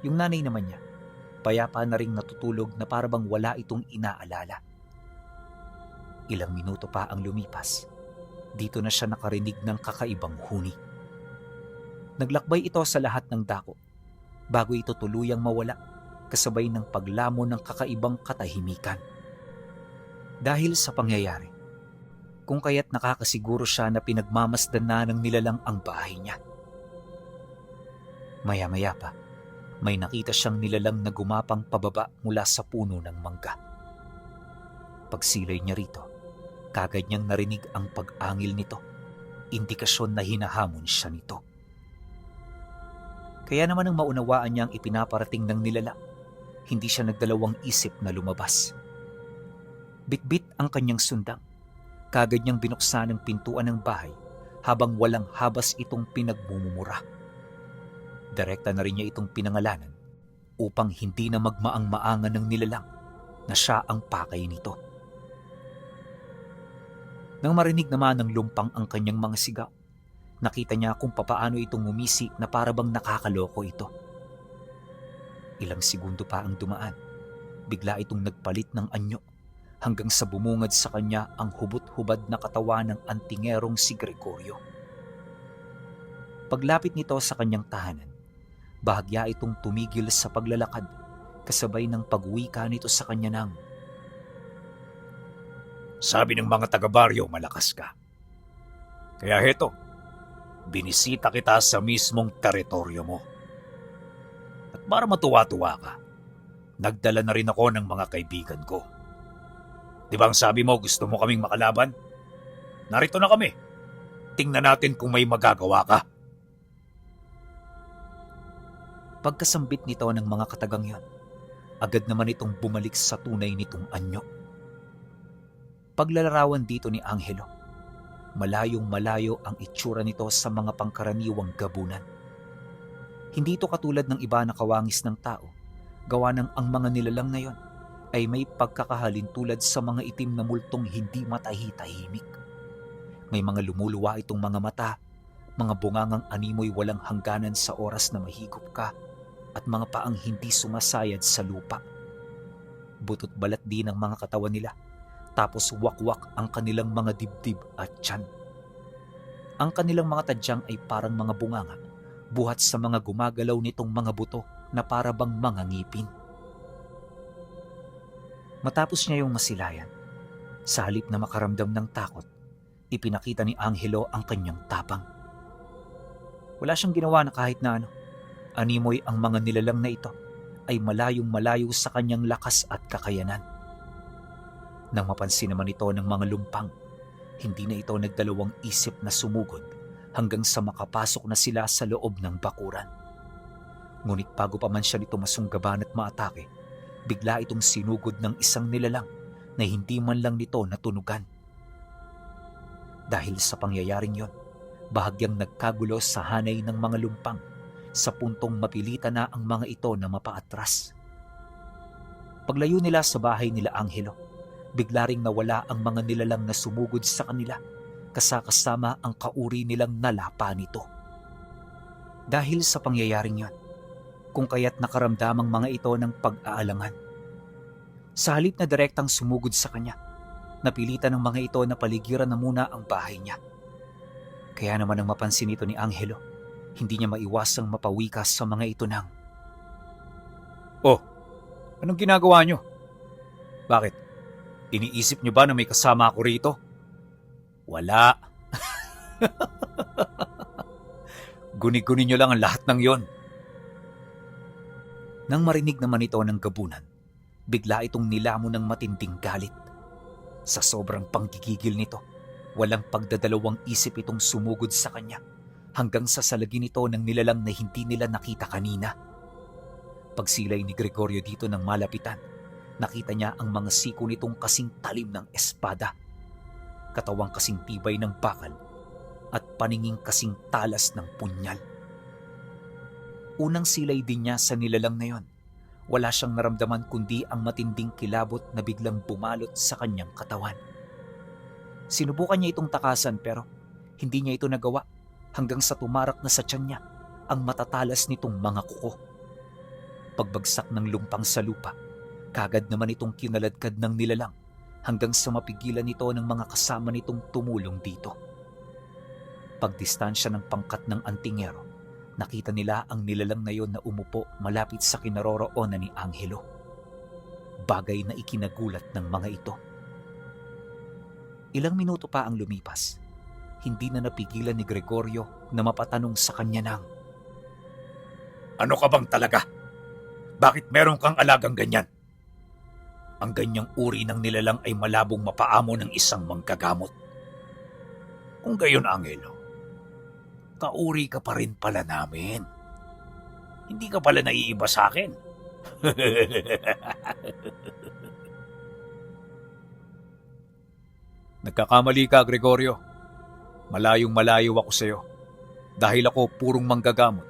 Yung nanay naman niya, payapa na ring natutulog na parabang wala itong inaalala. Ilang minuto pa ang lumipas, dito na siya nakarinig ng kakaibang huni. Naglakbay ito sa lahat ng dako bago ito tuluyang mawala kasabay ng paglamon ng kakaibang katahimikan. Dahil sa pangyayari, kung kaya't nakakasiguro siya na pinagmamasdan na ng nilalang ang bahay niya. Maya-maya pa, may nakita siyang nilalang na gumapang pababa mula sa puno ng mangga. Pagsilay niya rito, kagad niyang narinig ang pag-angil nito, indikasyon na hinahamon siya nito. Kaya naman ang maunawaan niya ang ipinaparating ng nilalang, hindi siya nagdalawang isip na lumabas. Bitbit ang kanyang sundang. Kagad niyang binuksan ang pintuan ng bahay habang walang habas itong pinagmumura. Direkta na rin niya itong pinangalanan upang hindi na magmaang-maangan ng nilalang na siya ang pakay nito. Nang marinig naman ng lumpang ang kanyang mga sigaw, nakita niya kung papaano itong ngumisi na parabang nakakaloko ito. Ilang segundo pa ang dumaan, bigla itong nagpalit ng anyo hanggang sa bumungad sa kanya ang hubot-hubad na katawan ng antingerong si Gregorio. Paglapit nito sa kanyang tahanan, bahagya itong tumigil sa paglalakad kasabay ng pagwika nito sa kanya ng, Sabi ng mga taga-baryo, malakas ka. Kaya heto, binisita kita sa mismong teritoryo mo. At para matuwa-tuwa ka, nagdala na rin ako ng mga kaibigan ko. Di ba ang sabi mo gusto mo kaming makalaban? Narito na kami. Tingnan natin kung may magagawa ka. Pagkasambit nito ng mga katagang yon, agad naman itong bumalik sa tunay nitong anyo. Paglalarawan dito ni Angelo, malayong malayo ang itsura nito sa mga pangkaraniwang gabunan. Hindi ito katulad ng iba na kawangis ng tao, gawa ng ang mga nilalang na yon ay may pagkakahalin tulad sa mga itim na multong hindi matahi-tahimik. May mga lumuluwa itong mga mata, mga bungangang animoy walang hangganan sa oras na mahigop ka, at mga paang hindi sumasayad sa lupa. Butot balat din ang mga katawan nila, tapos wakwak ang kanilang mga dibdib at tiyan. Ang kanilang mga tadyang ay parang mga bunganga, buhat sa mga gumagalaw nitong mga buto na parabang mga ngipin. Matapos niya yung masilayan, Sa halip na makaramdam ng takot, ipinakita ni Angelo ang kanyang tapang. Wala siyang ginawa na kahit na ano. Animoy ang mga nilalang na ito ay malayong malayo sa kanyang lakas at kakayanan. Nang mapansin naman ito ng mga lumpang, hindi na ito nagdalawang isip na sumugod hanggang sa makapasok na sila sa loob ng bakuran. Ngunit bago pa man siya nito masunggaban at maatake, bigla itong sinugod ng isang nilalang na hindi man lang nito natunugan. Dahil sa pangyayaring yon, bahagyang nagkagulo sa hanay ng mga lumpang sa puntong mapilitan na ang mga ito na mapaatras. Paglayo nila sa bahay nila Angelo, bigla ring nawala ang mga nilalang na sumugod sa kanila, kasama ang kauri nilang nalapa nito. Dahil sa pangyayaring yon, kung kaya't nakaramdamang mga ito ng pag-aalangan. Sa halip na direktang sumugod sa kanya, napilitan ng mga ito na paligiran na muna ang bahay niya. Kaya naman ang mapansin ito ni Angelo, hindi niya maiwasang mapawikas sa mga ito ng, "Oh, anong ginagawa niyo? "Bakit? Iniisip niyo ba na may kasama ako rito?" "Wala." Guni-guni niyo lang ang lahat ng yon." Nang marinig naman ito ng gabunan, bigla itong nilamon ng matinding galit. Sa sobrang panggigigil nito, walang pagdadalawang isip itong sumugod sa kanya hanggang sa salagin ito ng nilalang na hindi nila nakita kanina. Pagsilay ni Gregorio dito ng malapitan, nakita niya ang mga siko nitong kasing talim ng espada, katawang kasing tibay ng bakal at paninging kasing talas ng punyal. Unang silay din niya sa nilalang na yon. Wala siyang naramdaman kundi ang matinding kilabot na biglang bumalot sa kanyang katawan. Sinubukan niya itong takasan pero hindi niya ito nagawa hanggang sa tumarak na sa tiyan niya ang matatalas nitong mga kuko. Pagbagsak ng lumpang sa lupa, kagad naman itong kinaladkad ng nilalang hanggang sa mapigilan ito ng mga kasama nitong tumulong dito. Pagdistansya ng pangkat ng antingero, nakita nila ang nilalang na yon na umupo malapit sa kinaroroonan ni Angelo. Bagay na ikinagulat ng mga ito. Ilang minuto pa ang lumipas, hindi na napigilan ni Gregorio na mapatanong sa kanya ng, "Ano ka bang talaga? Bakit meron kang alagang ganyan? Ang ganyang uri ng nilalang ay malabong mapaamo ng isang manggagamot. Kung gayon, Angelo, kauri ka pa rin pala namin. Hindi ka pala naiiba sa akin." "Nagkakamali ka, Gregorio. Malayong malayo ako sa iyo. Dahil ako purong manggagamot,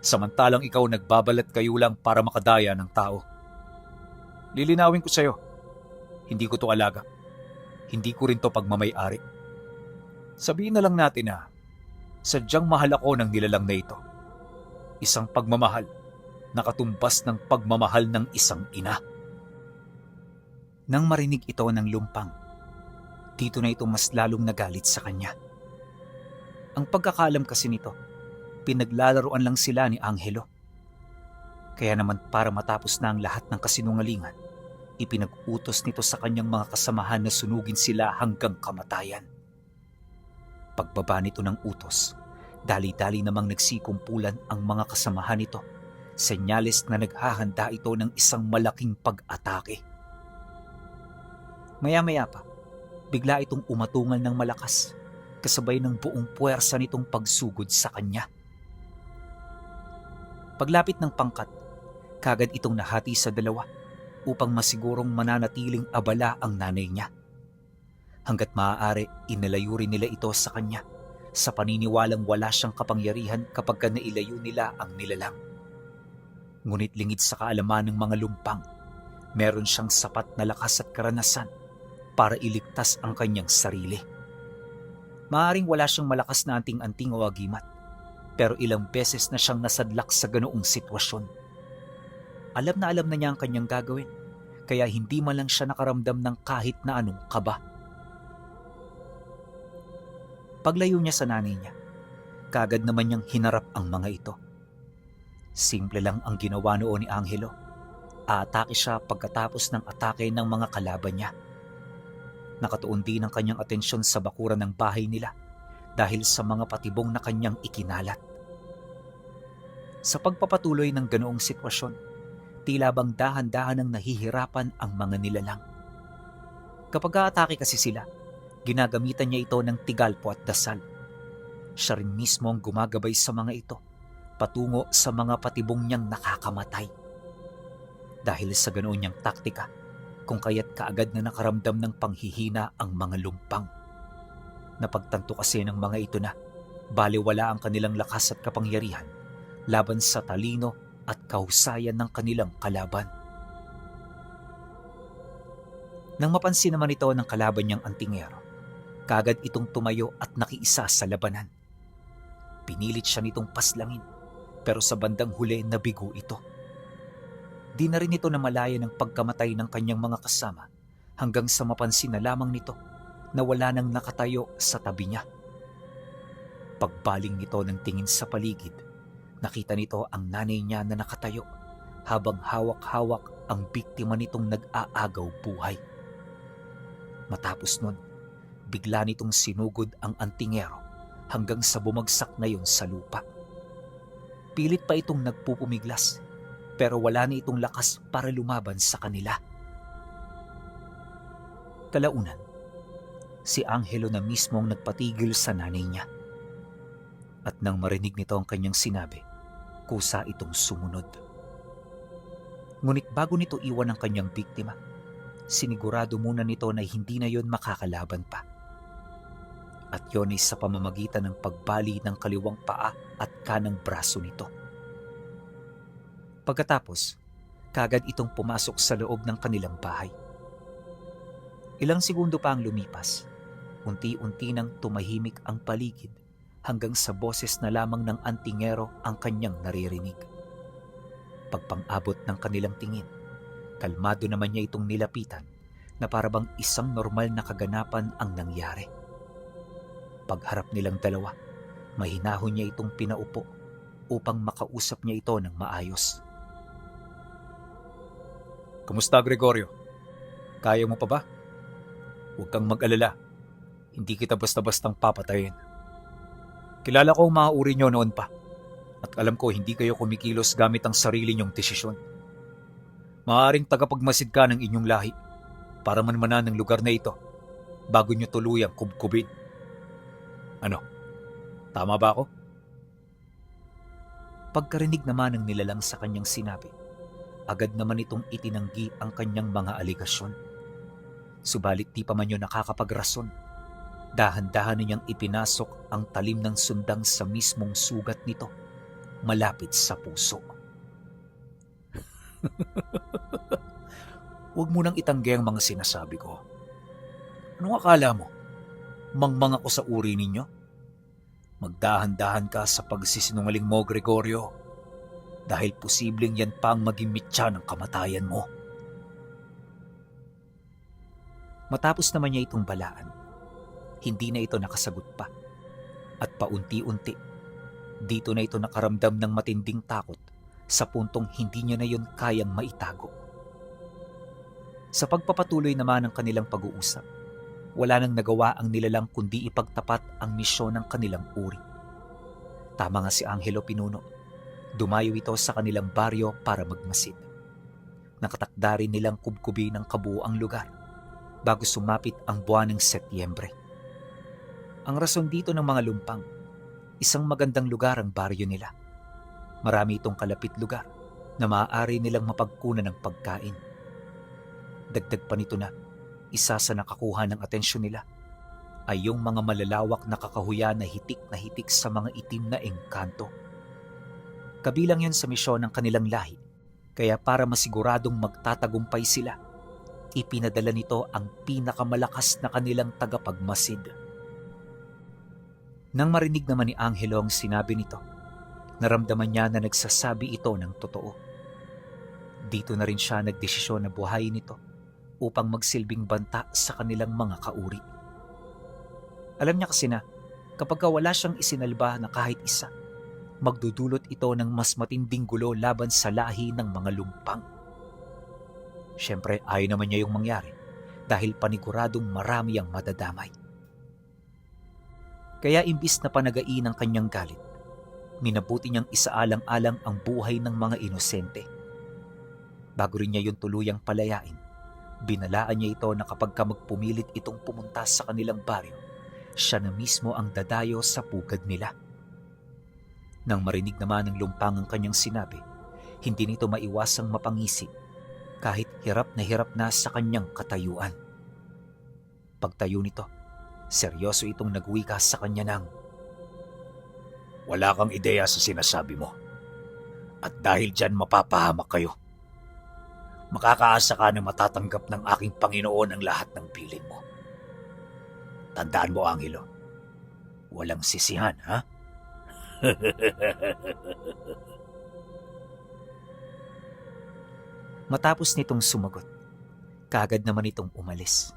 samantalang ikaw nagbabalat kayo lang para makadaya ng tao. Lilinawin ko sa iyo, hindi ko to alaga. Hindi ko rin to pagmamay-ari. Sabihin na lang natin na sadyang mahal ako ng nilalang na ito. Isang pagmamahal na katumbas ng pagmamahal ng isang ina." Nang marinig ito ng lumpang, dito na ito mas lalong nagalit sa kanya. Ang pagkakalam kasi nito, pinaglalaroan lang sila ni Angelo. Kaya naman para matapos na ang lahat ng kasinungalingan, ipinag-utos nito sa kanyang mga kasamahan na sunugin sila hanggang kamatayan. Pagbaba nito ng utos, dali-dali namang nagsikumpulan ang mga kasamahan nito, senyales na naghahanda ito ng isang malaking pag-atake. Maya-maya pa, bigla itong umatungal ng malakas, kasabay ng buong puwersa nitong pagsugod sa kanya. Paglapit ng pangkat, kagad itong nahati sa dalawa upang masigurong mananatiling abala ang nanay niya. Hanggat maaari, inalayo rin nila ito sa kanya sa paniniwalang wala siyang kapangyarihan kapag nailayo nila ang nilalang. Ngunit lingid sa kaalaman ng mga lumpang, meron siyang sapat na lakas at karanasan para iligtas ang kanyang sarili. Maaring wala siyang malakas na anting-anting o agimat, pero ilang beses na siyang nasadlak sa ganoong sitwasyon. Alam na niya ang kanyang gagawin, kaya hindi man lang siya nakaramdam ng kahit na anong kaba. Paglayo niya sa nanay niya, kagad naman niyang hinarap ang mga ito. Simple lang ang ginawa noon ni Angelo. Aatake siya pagkatapos ng atake ng mga kalaban niya. Nakatuon din ang kanyang atensyon sa bakuran ng bahay nila dahil sa mga patibong na kanyang ikinalat. Sa pagpapatuloy ng ganoong sitwasyon, tila bang dahan-dahan ang nahihirapan ang mga nilalang. Kapag aatake kasi sila, ginagamitan niya ito ng tigalpo at dasal. Siya rin mismo ang gumagabay sa mga ito, patungo sa mga patibong niyang nakakamatay. Dahil sa ganoon niyang taktika, kung kaya't kaagad na nakaramdam ng panghihina ang mga lumpang. Napagtanto kasi ng mga ito na baliwala ang kanilang lakas at kapangyarihan laban sa talino at kahusayan ng kanilang kalaban. Nang mapansin naman ito ng kalaban niyang antingero, kaagad itong tumayo at nakiisa sa labanan. Pinilit siya nitong paslangin, pero sa bandang huli nabigo ito. Di na rin ito namalaya ng pagkamatay ng kanyang mga kasama hanggang sa mapansin na lamang nito na wala nang nakatayo sa tabi niya. Pagbaling nito ng tingin sa paligid, nakita nito ang nanay niya na nakatayo habang hawak-hawak ang biktima nitong nag-aagaw buhay. Matapos nun, bigla nitong sinugod ang antingero hanggang sa bumagsak na yun sa lupa. Pilit pa itong nagpupumiglas, pero wala na itong lakas para lumaban sa kanila. Kalaunan, si Angelo na mismo ang nagpatigil sa nanay niya. At nang marinig nito ang kanyang sinabi, kusa itong sumunod. Ngunit bago nito iwan ang kanyang biktima, sinigurado muna nito na hindi na yon makakalaban pa. At yon ay sa pamamagitan ng pagbali ng kaliwang paa at kanang braso nito. Pagkatapos, kagad itong pumasok sa loob ng kanilang bahay. Ilang segundo pa ang lumipas, unti-unti nang tumahimik ang paligid hanggang sa boses na lamang ng antingero ang kanyang naririnig. Pagpang-abot ng kanilang tingin, kalmado naman niya itong nilapitan na parabang isang normal na kaganapan ang nangyari. Pagharap nilang dalawa, mahinahon niya itong pinaupo upang makausap niya ito ng maayos. Kumusta, Gregorio? Kaya mo pa ba? Huwag kang mag-alala. Hindi kita basta-bastang papatayin. Kilala ko ang mga uri niyo noon pa. At alam ko hindi kayo kumikilos gamit ang sarili niyong desisyon. Maaaring tagapagmasid ka ng inyong lahi para manmanan ng lugar na ito bago niyo tuluyang kubkubin. Ano? Tama ba ako? Pagkarinig naman ng nilalang sa kanyang sinabi, agad naman itong itinanggi ang kanyang mga aligasyon. Subalit di pa man yun nakakapagrason. Dahan-dahan niyang ipinasok ang talim ng sundang sa mismong sugat nito, malapit sa puso. Huwag mo nang itanggi ang mga sinasabi ko. Anong akala mo? Mangmang ako sa uri ninyo? Magdahan-dahan ka sa pagsisinungaling mo, Gregorio. Dahil posibleng yan pa ang maging mitya ng kamatayan mo. Matapos naman niya itong balaan, hindi na ito nakasagot pa. At paunti-unti, dito na ito nakaramdam ng matinding takot sa puntong hindi niya na yun kayang maitago. Sa pagpapatuloy naman ng kanilang pag-uusap, wala nang nagawa ang nilalang kundi ipagtapat ang misyon ng kanilang uri. Tama nga si Angelo Pinuno. Dumayo ito sa kanilang baryo para magmasid. Nakatakda rin nilang kubkubi ng kabuuang lugar bago sumapit ang buwan ng Setyembre. Ang rason dito ng mga lumpang, isang magandang lugar ang baryo nila. Marami itong kalapit lugar na maaari nilang mapagkunan ng pagkain. Dagdag pa nito na isa sa nakakuha ng atensyon nila ay yung mga malalawak na kakahuyan na hitik sa mga itim na engkanto. Kabilang yun sa misyon ng kanilang lahi, kaya para masiguradong magtatagumpay sila, ipinadala nito ang pinakamalakas na kanilang tagapagmasid. Nang marinig naman ni Angelo ang sinabi nito, naramdaman niya na nagsasabi ito ng totoo. Dito na rin siya nagdesisyon na buhayin ito upang magsilbing banta sa kanilang mga kauri. Alam niya kasi na kapag wala siyang isinalba na kahit isa, magdudulot ito ng mas matinding gulo laban sa lahi ng mga lumpang. Siyempre, ayaw naman niya yung mangyari dahil paniguradong marami ang madadamay. Kaya imbis na panagain ang kanyang galit, minabuti niyang isaalang-alang ang buhay ng mga inosente. Bago rin niya yun tuluyang palayain, binalaan niya ito na kapag ka magpumilit itong pumunta sa kanilang baryo, siya na mismo ang dadayo sa pugad nila. Nang marinig naman ng lumpang ang kanyang sinabi, hindi nito maiwasang mapangisi kahit hirap na sa kanyang katayuan. Pagtayo nito, seryoso itong nagwika sa kanya ng, Wala kang ideya sa sinasabi mo. At dahil dyan mapapahamak kayo. Makakaasa ka na matatanggap ng aking Panginoon ang lahat ng piling mo. Tandaan mo, Angelo. Walang sisihan, ha? Matapos nitong sumagot, kaagad naman itong umalis.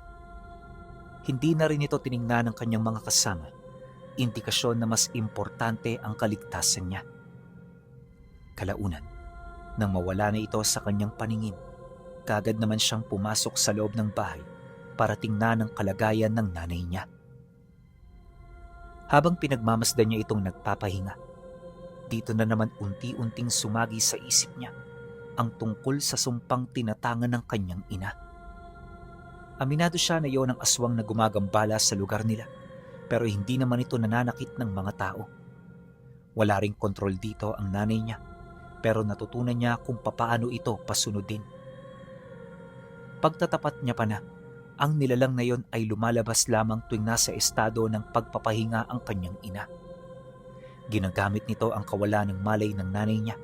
Hindi na rin ito tiningnan ng kanyang mga kasama, indikasyon na mas importante ang kaligtasan niya. Kalaunan, nang mawala na ito sa kanyang paningin, kaagad naman siyang pumasok sa loob ng bahay para tingnan ang kalagayan ng nanay niya. Habang pinagmamasdan niya itong nagpapahinga, dito na naman unti-unting sumagi sa isip niya ang tungkol sa sumpang tinatangan ng kanyang ina. Aminado siya na iyon ang aswang na gumagambala sa lugar nila, pero hindi naman ito nananakit ng mga tao. Wala ring kontrol dito ang nanay niya, pero natutunan niya kung papaano ito pasunodin. Pagtatapat niya pa na, ang nilalang na yon ay lumalabas lamang tuwing nasa estado ng pagpapahinga ang kanyang ina. Ginagamit nito ang kawalan ng malay ng nanay niya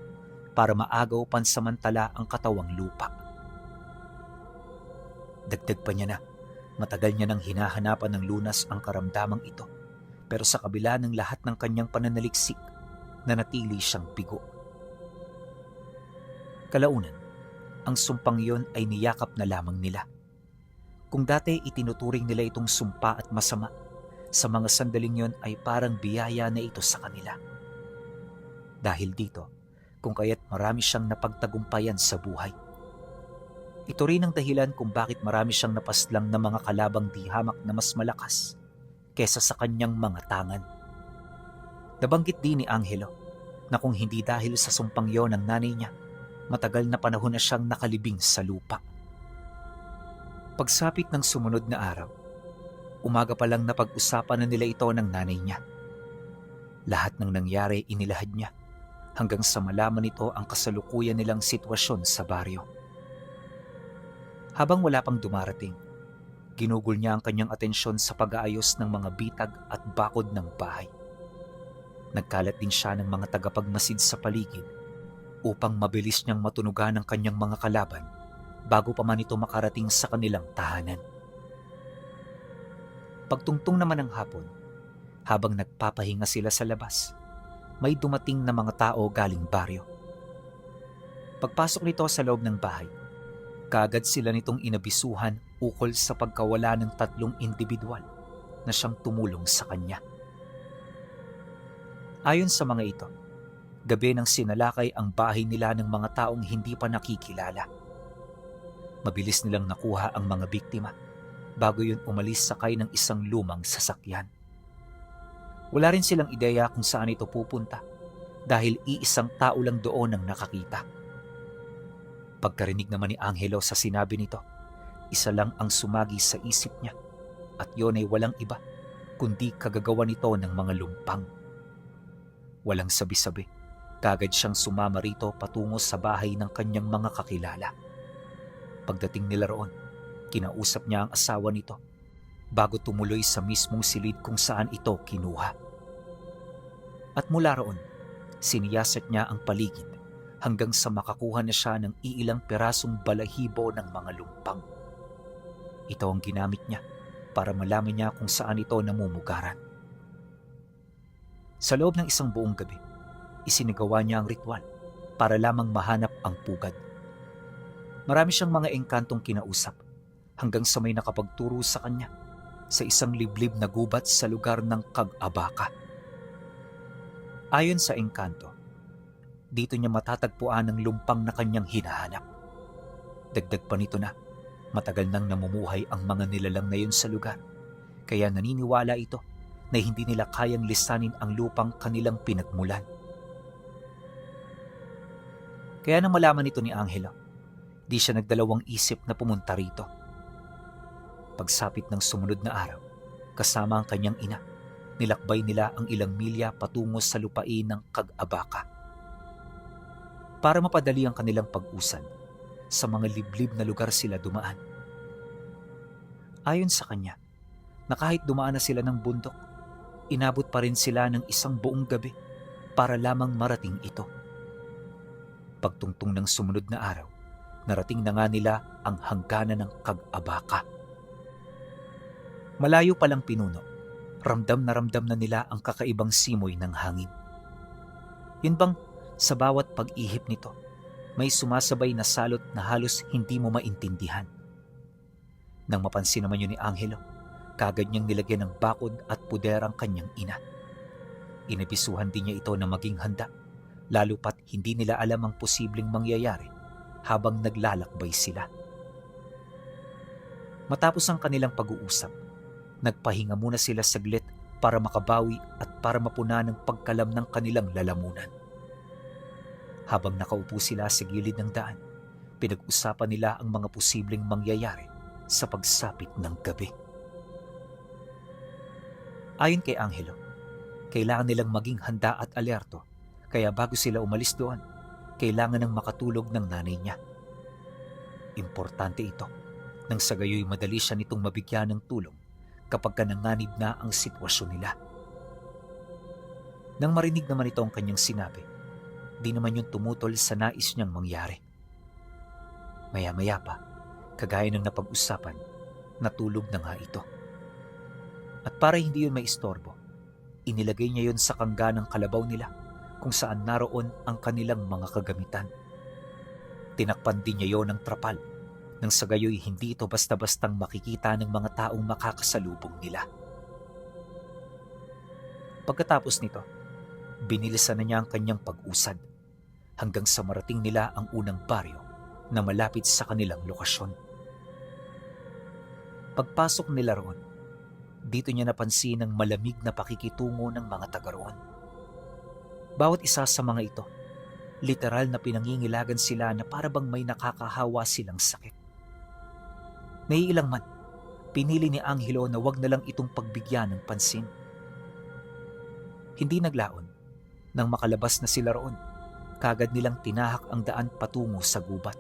para maagaw pansamantala ang katawang lupa. Dagdag pa niya na, matagal niya nang hinahanapan ng lunas ang karamdamang ito, pero sa kabila ng lahat ng kanyang pananaliksik, nanatili siyang bigo. Kalaunan, ang sumpang iyon ay niyakap na lamang nila. Kung dati itinuturing nila itong sumpa at masama, sa mga sandaling yon ay parang biyaya na ito sa kanila. Dahil dito, kung kaya't marami siyang napagtagumpayan sa buhay. Ito rin ang dahilan kung bakit marami siyang napaslang na mga kalabang di hamak na mas malakas kesa sa kanyang mga tangan. Nabanggit din ni Angelo na kung hindi dahil sa sumpang yon ng nanay niya, matagal na panahon na siyang nakalibing sa lupa. Pagsapit ng sumunod na araw, umaga pa lang napag-usapan na nila ito ng nanay niya. Lahat ng nangyari inilahad niya hanggang sa malaman nito ang kasalukuyan nilang sitwasyon sa baryo. Habang wala pang dumarating, ginugol niya ang kanyang atensyon sa pag-aayos ng mga bitag at bakod ng bahay. Nagkalat din siya ng mga tagapagmasid sa paligid upang mabilis niyang matunugan ang kanyang mga kalaban bago pa man ito makarating sa kanilang tahanan. Pagtungtong naman ng hapon, habang nagpapahinga sila sa labas, may dumating na mga tao galing baryo. Pagpasok nito sa loob ng bahay, kaagad sila nitong inabisuhan ukol sa pagkawala ng 3 individual na siyang tumulong sa kanya. Ayon sa mga ito, gabi nang sinalakay ang bahay nila ng mga taong hindi pa nakikilala. Mabilis nilang nakuha ang mga biktima bago yun umalis sakay ng isang lumang sasakyan. Wala rin silang ideya kung saan ito pupunta dahil iisang tao lang doon ang nakakita. Pagkarinig naman ni Angelo sa sinabi nito, isa lang ang sumagi sa isip niya at yun ay walang iba kundi kagagawa nito ng mga lumpang. Walang sabi-sabi, kagad siyang sumama rito patungo sa bahay ng kanyang mga kakilala. Pagdating nila roon, kinausap niya ang asawa nito bago tumuloy sa mismong silid kung saan ito kinuha. At mula roon, siniyasat niya ang paligid hanggang sa makakuha na siya ng iilang pirasong balahibo ng mga lumpang. Ito ang ginamit niya para malaman niya kung saan ito namumugaran. Sa loob ng isang buong gabi, isinagawa niya ang ritual para lamang mahanap ang pugad. Marami siyang mga engkantong kinausap hanggang sa may nakapagturo sa kanya sa isang liblib na gubat sa lugar ng Kag-Abaka. Ayon sa engkanto, dito niya matatagpuan ang lumpang na kanyang hinahanap. Dagdag pa nito na, Matagal nang namumuhay ang mga nilalang na yun sa lugar, kaya naniniwala ito na hindi nila kayang lisanin ang lupang kanilang pinagmulan. Kaya nang malaman ito ni Angelo, di siya nagdalawang isip na pumunta rito. Pagsapit ng sumunod na araw, kasama ang kanyang ina, nilakbay nila ang ilang milya patungo sa lupain ng Cag-Abaca. Para mapadali ang kanilang pag-usad, sa mga liblib na lugar sila dumaan. Ayon sa kanya, na kahit dumaan na sila ng bundok, inabot pa rin sila ng isang buong gabi para lamang marating ito. Pagtungtong ng sumunod na araw, narating na nga nila ang hangganan ng Cag-Abaca. Malayo palang pinuno, ramdam na nila ang kakaibang simoy ng hangin. Yun bang sa bawat pag-ihip nito, may sumasabay na salot na halos hindi mo maintindihan. Nang mapansin naman yun ni Angelo, kagad niyang nilagyan ng bakod at puder ang kanyang ina. Inabisuhan din niya ito na maging handa, lalo pat hindi nila alam ang posibleng mangyayari habang naglalakbay sila. Matapos ang kanilang pag-uusap, nagpahinga muna sila saglit para makabawi at para mapuna ng pagkalam ng kanilang lalamunan. Habang nakaupo sila sa gilid ng daan, pinag-usapan nila ang mga posibleng mangyayari sa pagsapit ng gabi. Ayon kay Angelo, kailangan nilang maging handa at alerto, kaya bago sila umalis doon, kailangan ng makatulog ng nanay niya. Importante ito, nang sa gayoy madali siya nitong mabigyan ng tulong kapag nanganib na ang sitwasyon nila. Nang marinig naman ito ang kanyang sinabi, di naman yun tumutol sa nais niyang mangyari. Maya-maya pa, kagaya ng napag-usapan, natulog na nga ito. At para hindi yun maistorbo, inilagay niya yun sa kangga ng kalabaw nila kung saan naroon ang kanilang mga kagamitan. Tinakpan din niya yun ng trapal nang sa gayoy hindi ito basta-bastang makikita ng mga taong makakasalubong nila. Pagkatapos nito, binilisan na niya ang kanyang pag-usad hanggang sa marating nila ang unang baryo na malapit sa kanilang lokasyon. Pagpasok nila roon, dito niya napansin ang malamig na pakikitungo ng mga taga roon. Bawat isa sa mga ito, literal na pinangingilagan sila na para bang may nakakahawa silang sakit. Naiilang man, pinili ni Angelo na wag na lang itong pagbigyan ng pansin. Hindi naglaon, nang makalabas na sila roon, kagad nilang tinahak ang daan patungo sa gubat.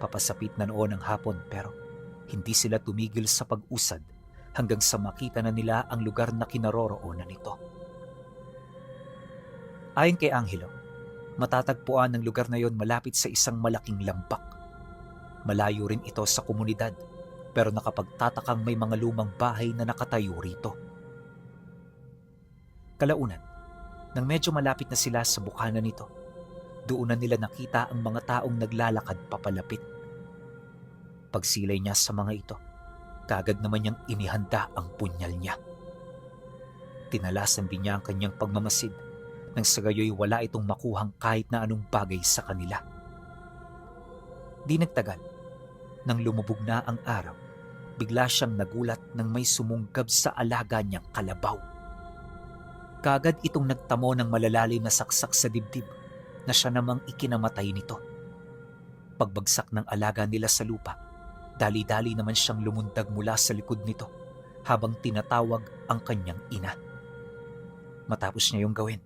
Papasapit na noon ang hapon pero hindi sila tumigil sa pag-usad hanggang sa makita na nila ang lugar na kinaroroonan nito. Ayon kay Angelo, matatagpuan ang lugar na yon malapit sa isang malaking lambak. Malayo rin ito sa komunidad pero nakapagtatakang may mga lumang bahay na nakatayo rito. Kalaunan, nang medyo malapit na sila sa bukana nito, doon na nila nakita ang mga taong naglalakad papalapit. Pagsilay niya sa mga ito, kagad naman niyang inihanda ang punyal niya. Tinalasan din niya ang kanyang pagmamasid nang sa gayoy wala itong makuhang kahit na anong bagay sa kanila. Di nagtagal, nang lumubog na ang araw, bigla siyang nagulat nang may sumunggab sa alaga niyang kalabaw. Kagad itong nagtamo ng malalalim na saksak sa dibdib na siya namang ikinamatay nito. Pagbagsak ng alaga nila sa lupa, dali-dali naman siyang lumundag mula sa likod nito habang tinatawag ang kanyang ina. Matapos niya yung gawin,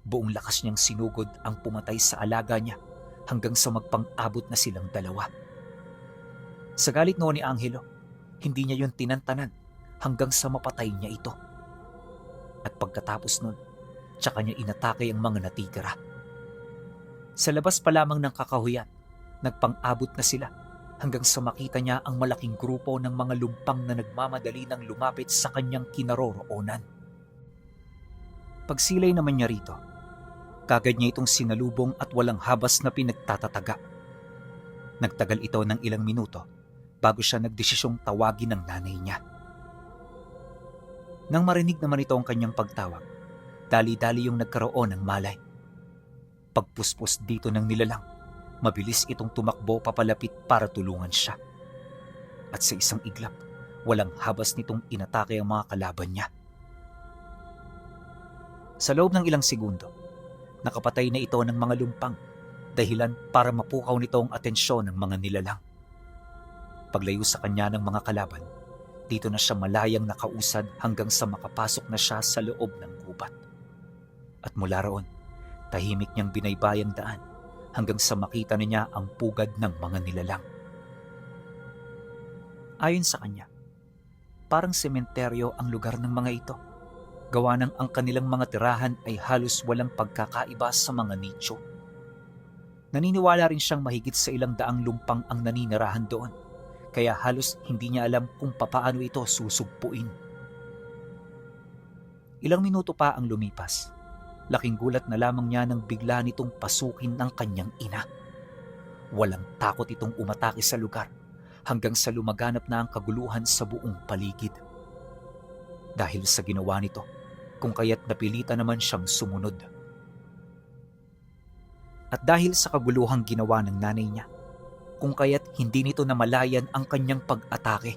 buong lakas niyang sinugod ang pumatay sa alaga niya hanggang sa magpang-abot na silang dalawa. Sa galit noon ni Angelo, hindi niya yun tinantanan hanggang sa mapatay niya ito. At pagkatapos nun, tsaka niya inatake ang mga natitira. Sa labas pa lamang ng kakahuyan, nagpang-abot na sila hanggang sa makita niya ang malaking grupo ng mga lumpang na nagmamadali ng lumapit sa kanyang kinaroroonan. Pagsilay naman niya rito, kagad niya itong sinalubong at walang habas na pinagtatataga. Nagtagal ito ng ilang minuto bago siya nagdesisyong tawagin ng nanay niya. Nang marinig naman ito ang kanyang pagtawag, dali-dali yung nagkaroon ng malay. Pagpuspos dito ng nilalang, mabilis itong tumakbo papalapit para tulungan siya. At sa isang iglap, walang habas nitong inatake ang mga kalaban niya. Sa loob ng ilang segundo, nakapatay na ito ng mga lumpang, dahilan para mapukaw nito ang atensyon ng mga nilalang. Paglayo sa kanya ng mga kalaban, dito na siya malayang nakausad hanggang sa makapasok na siya sa loob ng gubat. At mula roon, tahimik niyang binaybayang daan hanggang sa makita na niya ang pugad ng mga nilalang. Ayon sa kanya, parang sementeryo ang lugar ng mga ito. Gawa ng ang kanilang mga tirahan ay halos walang pagkakaiba sa mga nicho. Naniniwala rin siyang mahigit sa ilang daang lumpang ang naninirahan doon, kaya halos hindi niya alam kung papaano ito susugpuin. Ilang minuto pa ang lumipas. Laking gulat na lamang niya nang bigla nitong pasukin ng kanyang ina. Walang takot itong umatake sa lugar hanggang sa lumaganap na ang kaguluhan sa buong paligid. Dahil sa ginawa nito, kung kaya't napilitan naman siyang sumunod. At dahil sa kaguluhang ginawa ng nanay niya, kung kaya't hindi nito namalayan ang kanyang pag-atake.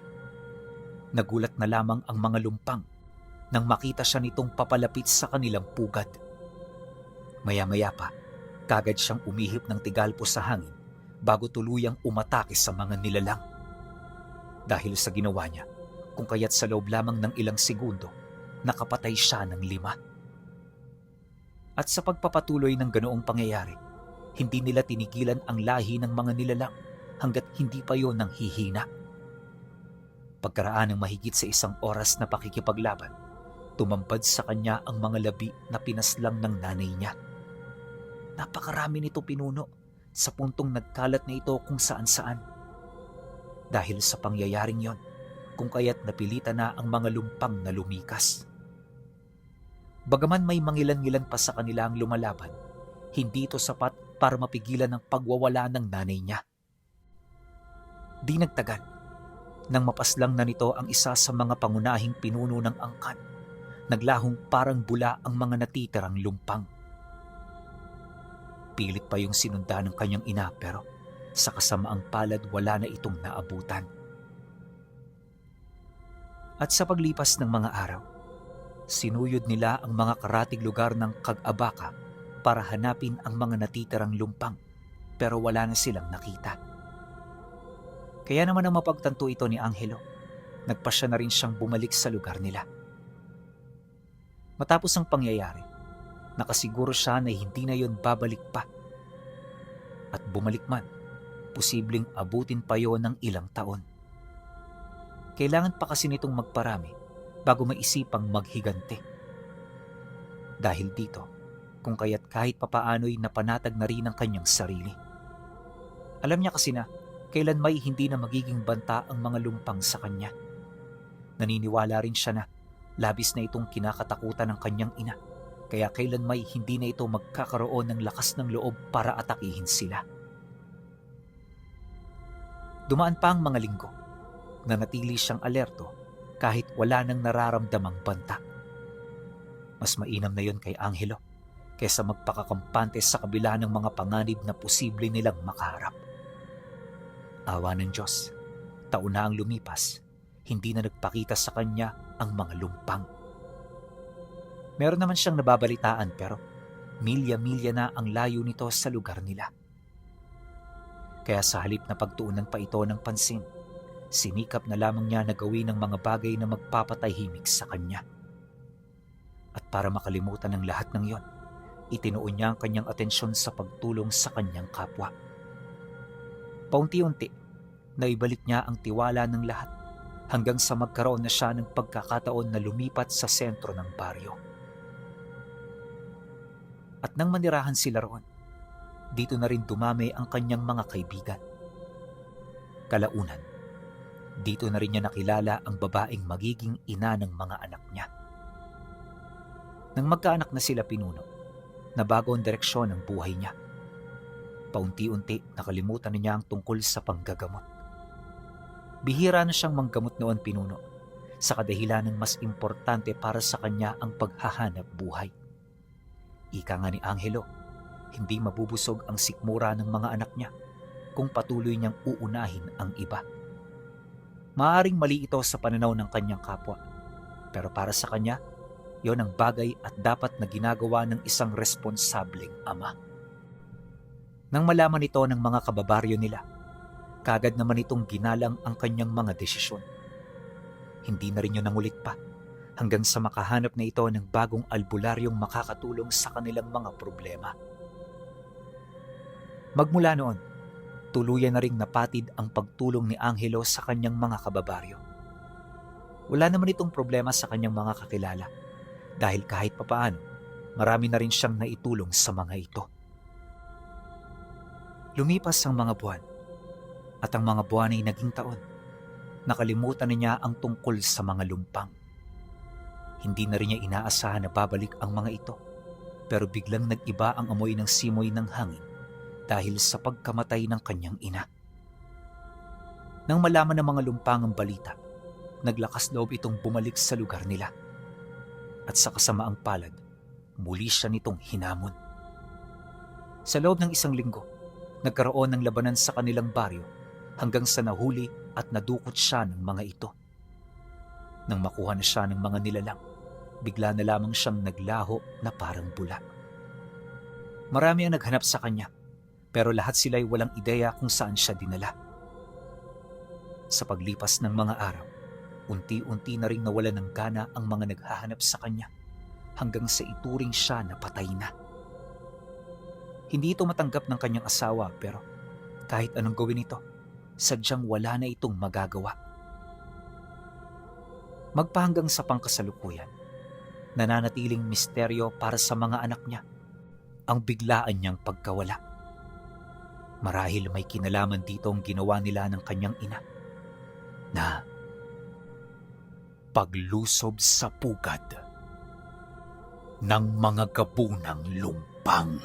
Nagulat na lamang ang mga lumpang nang makita siya nitong papalapit sa kanilang pugad. Maya-maya pa, kagad siyang umihip ng tigalpo sa hangin bago tuluyang umatake sa mga nilalang. Dahil sa ginawa niya, kung kaya't sa loob lamang ng ilang segundo, nakapatay siya ng 5. At sa pagpapatuloy ng ganoong pangyayari, hindi nila tinigilan ang lahi ng mga nilalang hanggat hindi pa yon nang hihina. Pagkaraan ng mahigit sa 1 oras na pakikipaglaban, tumampad sa kanya ang mga labi na pinaslang ng nanay niya. Napakarami nito pinuno sa puntong nagkalat na ito kung saan-saan. Dahil sa pangyayaring yon, kung kaya't napilitan na ang mga lumpang na lumikas. Bagaman may mangilan-ngilan pa sa kanila ang lumalaban, hindi ito sapat para mapigilan ang pagwawala ng nanay niya. Di nagtagal, nang mapaslang na nito ang isa sa mga pangunahing pinuno ng angkan, naglahong parang bula ang mga natitirang lumpang. Pilit pa yung sinunda ng kanyang ina pero sa kasamaang palad wala na itong naabutan. At sa paglipas ng mga araw, sinuyod nila ang mga karatig lugar ng Kag-Abaka para hanapin ang mga natitirang lumpang pero wala na silang nakita. Kaya naman ang mapagtanto ito ni Angelo, nagpasya na rin siyang bumalik sa lugar nila. Matapos ang pangyayari, nakasiguro siya na hindi na yon babalik pa. At bumalik man, posibleng abutin pa yon ng ilang taon. Kailangan pa kasi nitong magparami bago maisipang maghigante. Dahil dito, kung kaya't kahit papaano'y napanatag na rin ang kanyang sarili. Alam niya kasi na kailan may hindi na magiging banta ang mga lumpang sa kanya. Naniniwala rin siya na labis na itong kinakatakutan ng kanyang ina, kaya kailan may hindi na ito magkakaroon ng lakas ng loob para atakihin sila. Dumaan pa ang mga linggo, nanatili siyang alerto kahit wala nang nararamdamang banta. Mas mainam na yon kay Angelo kaysa magpakakampante sa kabila ng mga panganib na posible nilang makaharap. Awa ng Diyos, taon na ang lumipas, hindi na nagpakita sa kanya ang mga lumpang. Meron naman siyang nababalitaan pero milya-milya na ang layo nito sa lugar nila. Kaya sa halip na pagtuunan pa ito ng pansin, sinikap na lamang niya na gawin ang mga bagay na magpapatahimik sa kanya. At para makalimutan ng lahat ng yon, itinuon niya ang kanyang atensyon sa pagtulong sa kanyang kapwa. Paunti-unti, naibalik niya ang tiwala ng lahat hanggang sa magkaroon na siya ng pagkakataon na lumipat sa sentro ng baryo. At nang manirahan sila roon, dito na rin dumami ang kanyang mga kaibigan. Kalaunan, dito na rin niya nakilala ang babaeng magiging ina ng mga anak niya. Nang magkaanak na sila pinuno, nabago ang direksyon ng buhay niya. Paunti-unti nakalimutan na niya ang tungkol sa panggagamot. Bihira na siyang manggamot noon pinuno, sa kadahilan ng mas importante para sa kanya ang paghahanap buhay. Ika nga ni Angelo, hindi mabubusog ang sikmura ng mga anak niya kung patuloy niyang uunahin ang iba. Maaaring mali ito sa pananaw ng kanyang kapwa, pero para sa kanya, yon ang bagay at dapat na ginagawa ng isang responsableng ama. Nang malaman ito ng mga kababaryo nila, kagad naman itong ginalang ang kanyang mga desisyon. Hindi na rin yun nangulit pa hanggang sa makahanap na ito ng bagong albularyong makakatulong sa kanilang mga problema. Magmula noon, tuluyan na ring napatid ang pagtulong ni Angelo sa kanyang mga kababaryo. Wala naman itong problema sa kanyang mga kakilala dahil kahit papaano, marami na rin siyang naitulong sa mga ito. Lumipas ang mga buwan at ang mga buwan ay naging taon. Nakalimutan na niya ang tungkol sa mga lumpang. Hindi na rin niya inaasahan na babalik ang mga ito, pero biglang nag-iba ang amoy ng simoy ng hangin dahil sa pagkamatay ng kanyang ina. Nang malaman ng mga lumpang ang balita, naglakas loob itong bumalik sa lugar nila. At sa kasamaang palad, muli siya nitong hinamon. Sa loob ng 1 linggo, nagkaroon ng labanan sa kanilang baryo hanggang sa nahuli at nadukot siya ng mga ito. Nang makuha na siya ng mga nilalang, bigla na lamang siyang naglaho na parang bula. Marami ang naghanap sa kanya, pero lahat sila'y walang ideya kung saan siya dinala. Sa paglipas ng mga araw, unti-unti na ring nawala ng gana ang mga naghahanap sa kanya hanggang sa ituring siya na patay na. Hindi ito matanggap ng kanyang asawa pero kahit anong gawin ito, sadyang wala na itong magagawa. Magpahanggang sa pangkasalukuyan, nananatiling misteryo para sa mga anak niya ang biglaan niyang pagkawala. Marahil may kinalaman dito ang ginawa nila ng kanyang ina na paglusob sa pugad ng mga gabunang lumpang.